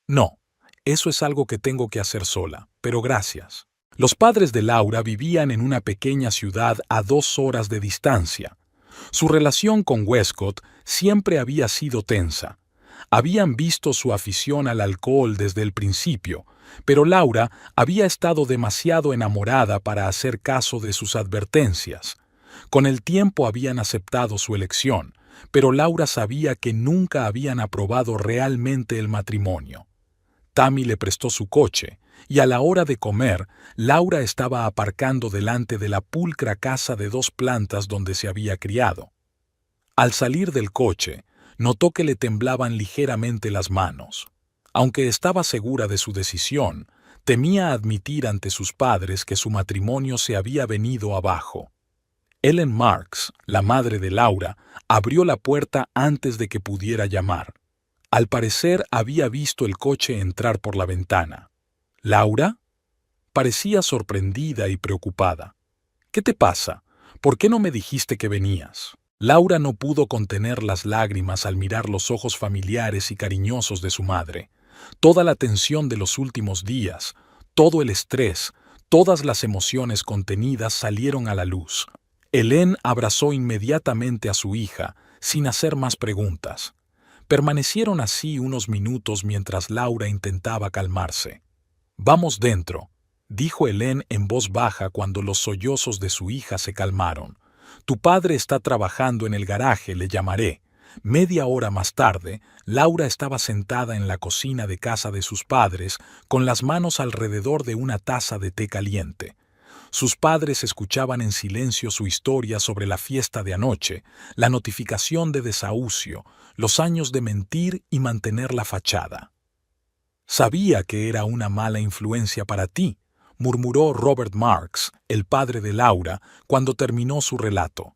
S1: «No. Eso es algo que tengo que hacer sola, pero gracias». Los padres de Laura vivían en una pequeña ciudad a 2 horas de distancia. Su relación con Westcott siempre había sido tensa. Habían visto su afición al alcohol desde el principio, pero Laura había estado demasiado enamorada para hacer caso de sus advertencias. Con el tiempo habían aceptado su elección, pero Laura sabía que nunca habían aprobado realmente el matrimonio. Tammy le prestó su coche, y a la hora de comer, Laura estaba aparcando delante de la pulcra casa de 2 plantas donde se había criado. Al salir del coche, notó que le temblaban ligeramente las manos. Aunque estaba segura de su decisión, temía admitir ante sus padres que su matrimonio se había venido abajo. Ellen Marks, la madre de Laura, abrió la puerta antes de que pudiera llamar. Al parecer había visto el coche entrar por la ventana. «¿Laura?» Parecía sorprendida y preocupada. «¿Qué te pasa? ¿Por qué no me dijiste que venías?» Laura no pudo contener las lágrimas al mirar los ojos familiares y cariñosos de su madre. Toda la tensión de los últimos días, todo el estrés, todas las emociones contenidas salieron a la luz. Hélène abrazó inmediatamente a su hija, sin hacer más preguntas. Permanecieron así unos minutos mientras Laura intentaba calmarse. «Vamos dentro», dijo Hélène en voz baja cuando los sollozos de su hija se calmaron. «Tu padre está trabajando en el garaje, le llamaré». Media hora más tarde, Laura estaba sentada en la cocina de casa de sus padres, con las manos alrededor de una taza de té caliente. Sus padres escuchaban en silencio su historia sobre la fiesta de anoche, la notificación de desahucio, los años de mentir y mantener la fachada. «Sabía que era una mala influencia para ti», murmuró Robert Marks, el padre de Laura, cuando terminó su relato.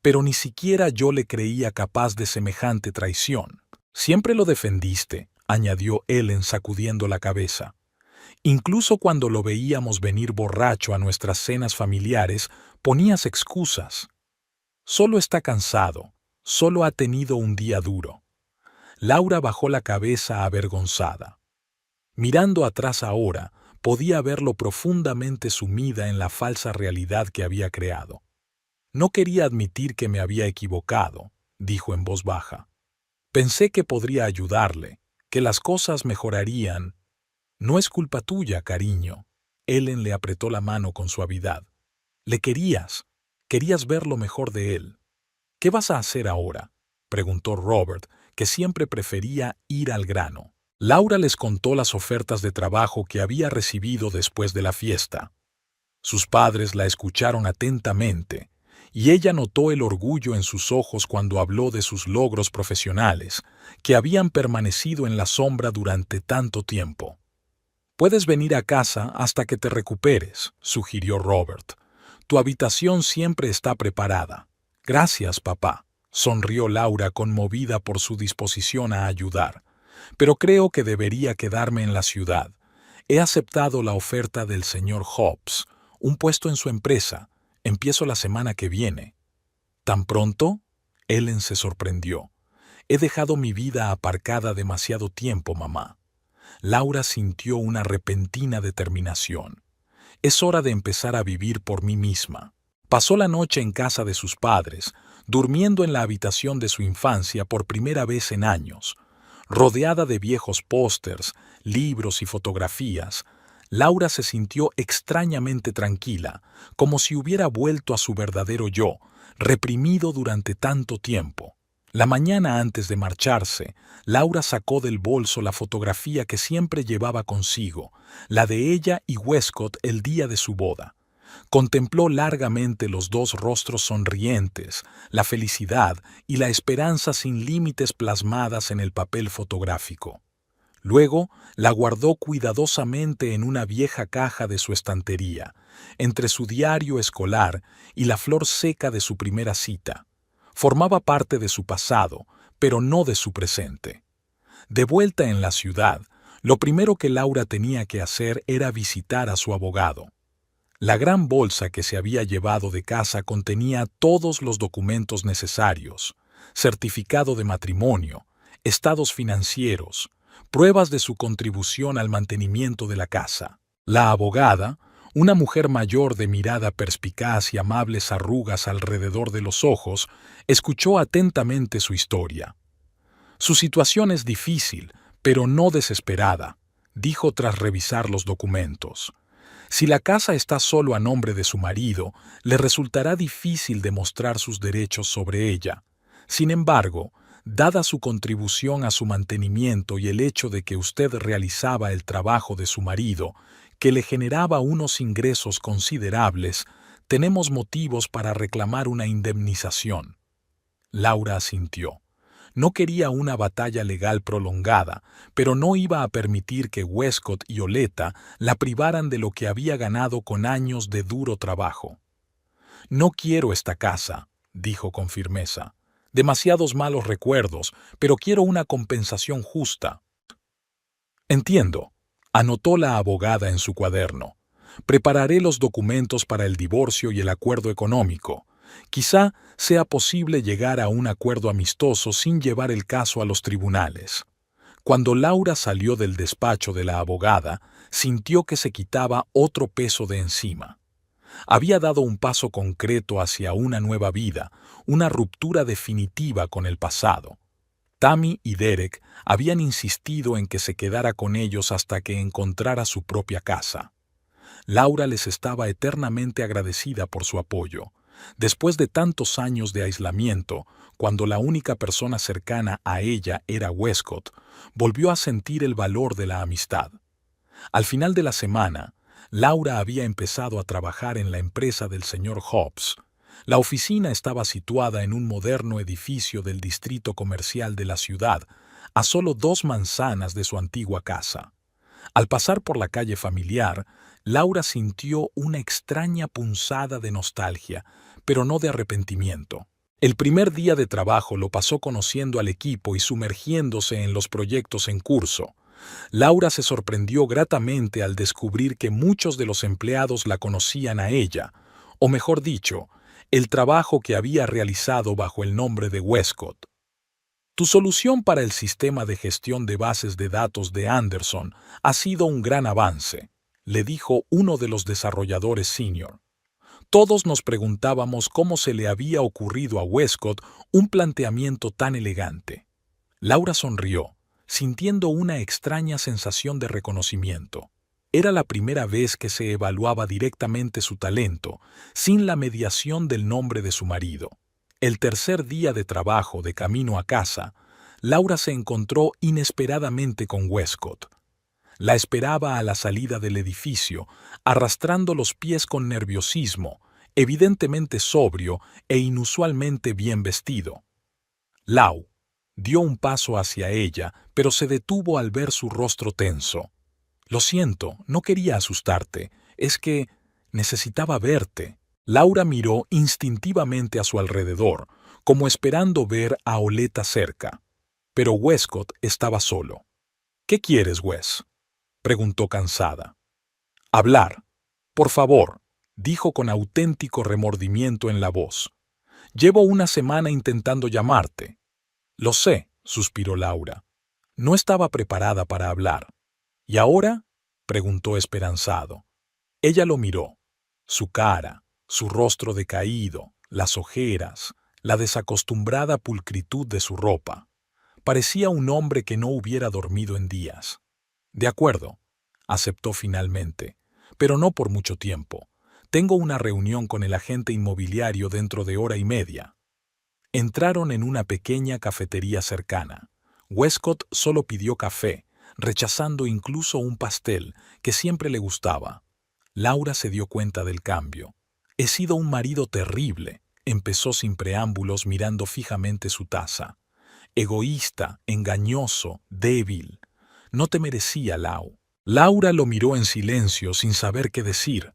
S1: «Pero ni siquiera yo le creía capaz de semejante traición». «Siempre lo defendiste», añadió Ellen sacudiendo la cabeza. «Incluso cuando lo veíamos venir borracho a nuestras cenas familiares, ponías excusas. Solo está cansado, solo ha tenido un día duro». Laura bajó la cabeza avergonzada. Mirando atrás ahora, podía verlo profundamente sumida en la falsa realidad que había creado. «No quería admitir que me había equivocado», dijo en voz baja. «Pensé que podría ayudarle, que las cosas mejorarían». «No es culpa tuya, cariño». Ellen le apretó la mano con suavidad. «Le querías ver lo mejor de él». «¿Qué vas a hacer ahora?», preguntó Robert, que siempre prefería ir al grano. Laura les contó las ofertas de trabajo que había recibido después de la fiesta. Sus padres la escucharon atentamente, y ella notó el orgullo en sus ojos cuando habló de sus logros profesionales, que habían permanecido en la sombra durante tanto tiempo. «Puedes venir a casa hasta que te recuperes», sugirió Robert. «Tu habitación siempre está preparada». «Gracias, papá», sonrió Laura conmovida por su disposición a ayudar. «Pero creo que debería quedarme en la ciudad. He aceptado la oferta del señor Hobbs, un puesto en su empresa. Empiezo la semana que viene. ¿Tan pronto? Ellen se sorprendió. He dejado mi vida aparcada demasiado tiempo, mamá. Laura sintió una repentina determinación. Es hora de empezar a vivir por mí misma. Pasó la noche en casa de sus padres, durmiendo en la habitación de su infancia por primera vez en años. Rodeada de viejos pósters, libros y fotografías, Laura se sintió extrañamente tranquila, como si hubiera vuelto a su verdadero yo, reprimido durante tanto tiempo. La mañana antes de marcharse, Laura sacó del bolso la fotografía que siempre llevaba consigo, la de ella y Westcott el día de su boda. Contempló largamente los dos rostros sonrientes, la felicidad y la esperanza sin límites plasmadas en el papel fotográfico. Luego la guardó cuidadosamente en una vieja caja de su estantería, entre su diario escolar y la flor seca de su primera cita. Formaba parte de su pasado, pero no de su presente. De vuelta en la ciudad, lo primero que Laura tenía que hacer era visitar a su abogado. La gran bolsa que se había llevado de casa contenía todos los documentos necesarios: certificado de matrimonio, estados financieros, pruebas de su contribución al mantenimiento de la casa. La abogada, una mujer mayor de mirada perspicaz y amables arrugas alrededor de los ojos, escuchó atentamente su historia. Su situación es difícil, pero no desesperada, dijo tras revisar los documentos. Si la casa está solo a nombre de su marido, le resultará difícil demostrar sus derechos sobre ella. Sin embargo, dada su contribución a su mantenimiento y el hecho de que usted realizaba el trabajo de su marido, que le generaba unos ingresos considerables, tenemos motivos para reclamar una indemnización. Laura asintió. No quería una batalla legal prolongada, pero no iba a permitir que Westcott y Oleta la privaran de lo que había ganado con años de duro trabajo. «No quiero esta casa», dijo con firmeza. «Demasiados malos recuerdos, pero quiero una compensación justa». «Entiendo», anotó la abogada en su cuaderno. «Prepararé los documentos para el divorcio y el acuerdo económico. Quizá sea posible llegar a un acuerdo amistoso sin llevar el caso a los tribunales». Cuando Laura salió del despacho de la abogada, sintió que se quitaba otro peso de encima. Había dado un paso concreto hacia una nueva vida, una ruptura definitiva con el pasado. Tammy y Derek habían insistido en que se quedara con ellos hasta que encontrara su propia casa. Laura les estaba eternamente agradecida por su apoyo. Después de tantos años de aislamiento, cuando la única persona cercana a ella era Westcott, volvió a sentir el valor de la amistad. Al final de la semana, Laura había empezado a trabajar en la empresa del señor Hobbs. La oficina estaba situada en un moderno edificio del distrito comercial de la ciudad, a solo 2 manzanas de su antigua casa. Al pasar por la calle familiar, Laura sintió una extraña punzada de nostalgia, pero no de arrepentimiento. El primer día de trabajo lo pasó conociendo al equipo y sumergiéndose en los proyectos en curso. Laura se sorprendió gratamente al descubrir que muchos de los empleados la conocían a ella, o mejor dicho, el trabajo que había realizado bajo el nombre de Westcott. «Tu solución para el sistema de gestión de bases de datos de Anderson ha sido un gran avance», le dijo uno de los desarrolladores senior. Todos nos preguntábamos cómo se le había ocurrido a Westcott un planteamiento tan elegante. Laura sonrió, sintiendo una extraña sensación de reconocimiento. Era la primera vez que se evaluaba directamente su talento, sin la mediación del nombre de su marido. El tercer día de trabajo de camino a casa, Laura se encontró inesperadamente con Westcott. La esperaba a la salida del edificio, arrastrando los pies con nerviosismo, evidentemente sobrio e inusualmente bien vestido. «Lau», dio un paso hacia ella, pero se detuvo al ver su rostro tenso. «Lo siento, no quería asustarte. Es que necesitaba verte». Laura miró instintivamente a su alrededor, como esperando ver a Oleta cerca. Pero Westcott estaba solo. «¿Qué quieres, Wes?». preguntó cansada. Hablar. Por favor, dijo con auténtico remordimiento en la voz. Llevo una semana intentando llamarte. Lo sé, suspiró Laura. No estaba preparada para hablar. ¿Y ahora? Preguntó esperanzado. Ella lo miró. Su cara, su rostro decaído, las ojeras, la desacostumbrada pulcritud de su ropa. Parecía un hombre que no hubiera dormido en días. De acuerdo, aceptó finalmente, pero no por mucho tiempo. Tengo una reunión con el agente inmobiliario dentro de hora y media. Entraron en una pequeña cafetería cercana. Westcott solo pidió café, rechazando incluso un pastel que siempre le gustaba. Laura se dio cuenta del cambio. He sido un marido terrible, empezó sin preámbulos mirando fijamente su taza. Egoísta, engañoso, débil. No te merecía, Lau. Laura lo miró en silencio sin saber qué decir.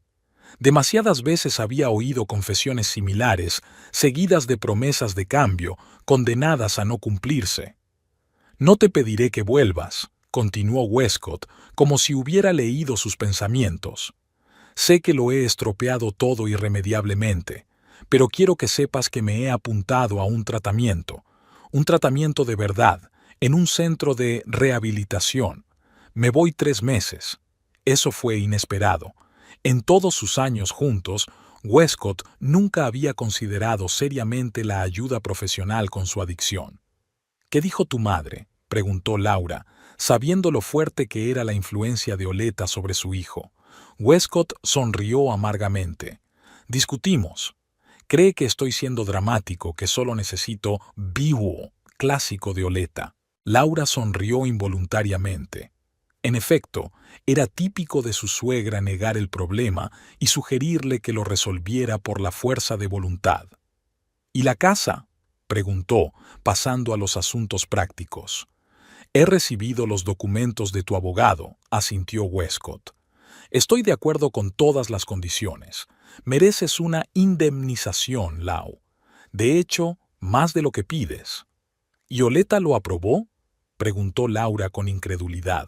S1: Demasiadas veces había oído confesiones similares, seguidas de promesas de cambio, condenadas a no cumplirse. No te pediré que vuelvas, continuó Westcott, como si hubiera leído sus pensamientos. Sé que lo he estropeado todo irremediablemente, pero quiero que sepas que me he apuntado a un tratamiento de verdad, en un centro de rehabilitación. Me voy 3 meses. Eso fue inesperado. En todos sus años juntos, Westcott nunca había considerado seriamente la ayuda profesional con su adicción. ¿Qué dijo tu madre?, preguntó Laura, sabiendo lo fuerte que era la influencia de Oleta sobre su hijo. Westcott sonrió amargamente. Discutimos. Cree que estoy siendo dramático, que solo necesito vivo, clásico de Oleta. Laura sonrió involuntariamente. En efecto, era típico de su suegra negar el problema y sugerirle que lo resolviera por la fuerza de voluntad. ¿Y la casa?, preguntó, pasando a los asuntos prácticos. He recibido los documentos de tu abogado, asintió Westcott. Estoy de acuerdo con todas las condiciones. Mereces una indemnización, Lau. De hecho, más de lo que pides. ¿Y Oleta lo aprobó?, preguntó Laura con incredulidad.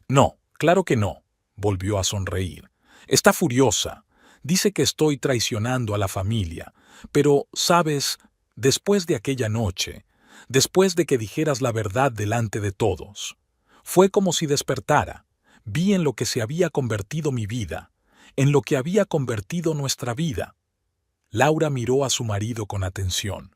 S1: No, claro que no, volvió a sonreír. Está furiosa. Dice que estoy traicionando a la familia. Pero, ¿sabes? Después de aquella noche, después de que dijeras la verdad delante de todos, fue como si despertara. Vi en lo que se había convertido mi vida, en lo que había convertido nuestra vida. Laura miró a su marido con atención.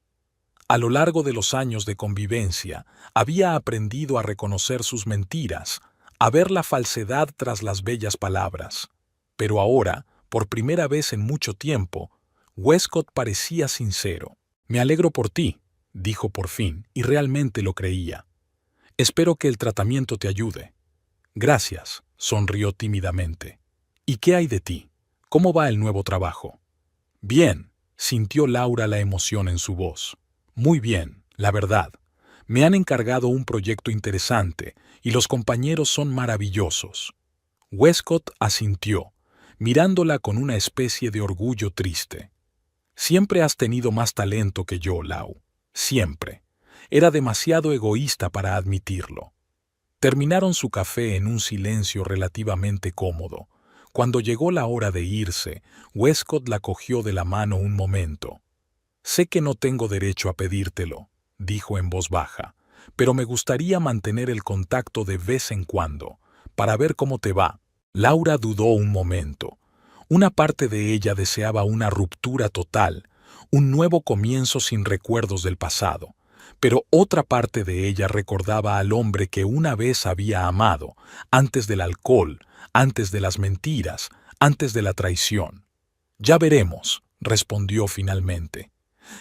S1: A lo largo de los años de convivencia, había aprendido a reconocer sus mentiras, a ver la falsedad tras las bellas palabras. Pero ahora, por primera vez en mucho tiempo, Westcott parecía sincero. Me alegro por ti, dijo por fin, y realmente lo creía. Espero que el tratamiento te ayude. Gracias, sonrió tímidamente. ¿Y qué hay de ti? ¿Cómo va el nuevo trabajo? Bien, sintió Laura la emoción en su voz. Muy bien, la verdad. Me han encargado un proyecto interesante y los compañeros son maravillosos. Westcott asintió, mirándola con una especie de orgullo triste. Siempre has tenido más talento que yo, Lau. Siempre. Era demasiado egoísta para admitirlo. Terminaron su café en un silencio relativamente cómodo. Cuando llegó la hora de irse, Westcott la cogió de la mano un momento. Sé que no tengo derecho a pedírtelo, dijo en voz baja, pero me gustaría mantener el contacto de vez en cuando, para ver cómo te va. Laura dudó un momento. Una parte de ella deseaba una ruptura total, un nuevo comienzo sin recuerdos del pasado, pero otra parte de ella recordaba al hombre que una vez había amado, antes del alcohol, antes de las mentiras, antes de la traición. Ya veremos, respondió finalmente.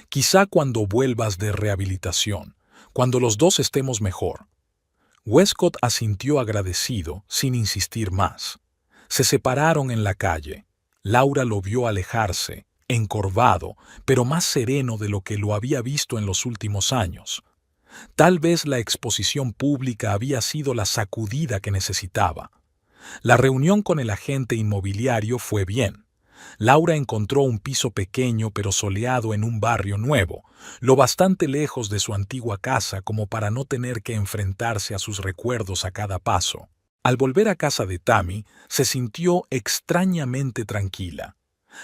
S1: Quizá cuando vuelvas de rehabilitación, cuando los dos estemos mejor. Westcott asintió agradecido, sin insistir más. Se separaron en la calle. Laura lo vio alejarse, encorvado, pero más sereno de lo que lo había visto en los últimos años. Tal vez la exposición pública había sido la sacudida que necesitaba. La reunión con el agente inmobiliario fue bien. Laura encontró un piso pequeño pero soleado en un barrio nuevo, lo bastante lejos de su antigua casa como para no tener que enfrentarse a sus recuerdos a cada paso. Al volver a casa de Tammy, se sintió extrañamente tranquila.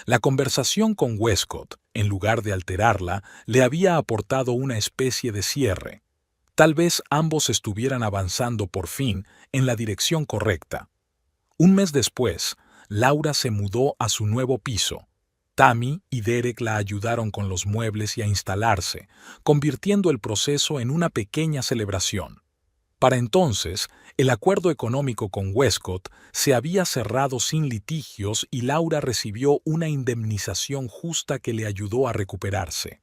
S1: La conversación con Westcott, en lugar de alterarla, le había aportado una especie de cierre. Tal vez ambos estuvieran avanzando por fin en la dirección correcta. Un mes después, Laura se mudó a su nuevo piso. Tammy y Derek la ayudaron con los muebles y a instalarse, convirtiendo el proceso en una pequeña celebración. Para entonces, el acuerdo económico con Westcott se había cerrado sin litigios y Laura recibió una indemnización justa que le ayudó a recuperarse.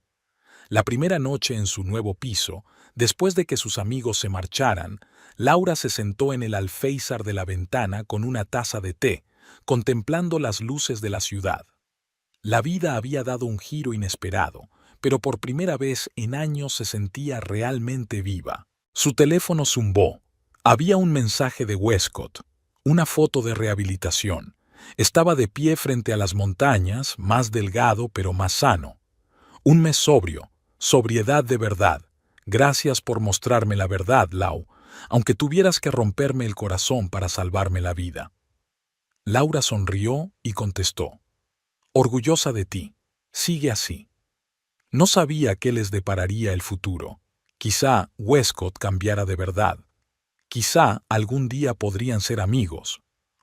S1: La primera noche en su nuevo piso, después de que sus amigos se marcharan, Laura se sentó en el alféizar de la ventana con una taza de té, contemplando las luces de la ciudad. La vida había dado un giro inesperado, pero por primera vez en años se sentía realmente viva. Su teléfono zumbó. Había un mensaje de Westcott, una foto de rehabilitación. Estaba de pie frente a las montañas, más delgado pero más sano. Un mes sobrio, sobriedad de verdad. Gracias por mostrarme la verdad, Lau, aunque tuvieras que romperme el corazón para salvarme la vida. Laura sonrió y contestó: orgullosa de ti. Sigue así. No sabía qué les depararía el futuro. Quizá Westcott cambiara de verdad. Quizá algún día podrían ser amigos.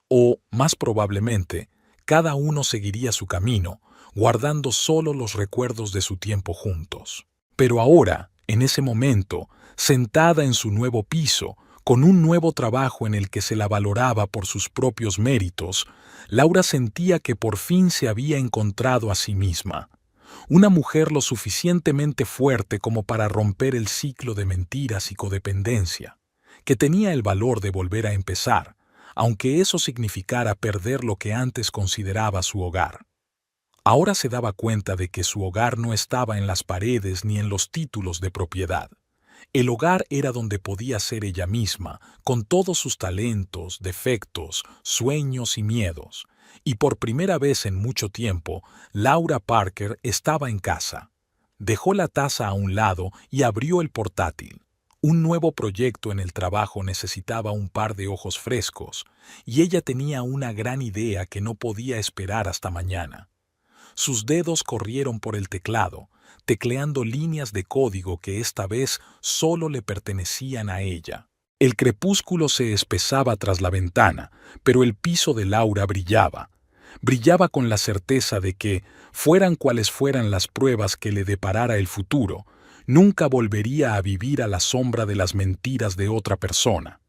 S1: O, más probablemente, cada uno seguiría su camino, guardando solo los recuerdos de su tiempo juntos. Pero ahora, en ese momento, sentada en su nuevo piso, con un nuevo trabajo en el que se la valoraba por sus propios méritos, Laura sentía que por fin se había encontrado a sí misma. Una mujer lo suficientemente fuerte como para romper el ciclo de mentiras y codependencia, que tenía el valor de volver a empezar, aunque eso significara perder lo que antes consideraba su hogar. Ahora se daba cuenta de que su hogar no estaba en las paredes ni en los títulos de propiedad. El hogar era donde podía ser ella misma, con todos sus talentos, defectos, sueños y miedos. Y por primera vez en mucho tiempo, Laura Parker estaba en casa. Dejó la taza a un lado y abrió el portátil. Un nuevo proyecto en el trabajo necesitaba un par de ojos frescos, y ella tenía una gran idea que no podía esperar hasta mañana. Sus dedos corrieron por el teclado, tecleando líneas de código que esta vez solo le pertenecían a ella. El crepúsculo se espesaba tras la ventana, pero el piso de Laura brillaba. Brillaba con la certeza de que, fueran cuales fueran las pruebas que le deparara el futuro, nunca volvería a vivir a la sombra de las mentiras de otra persona.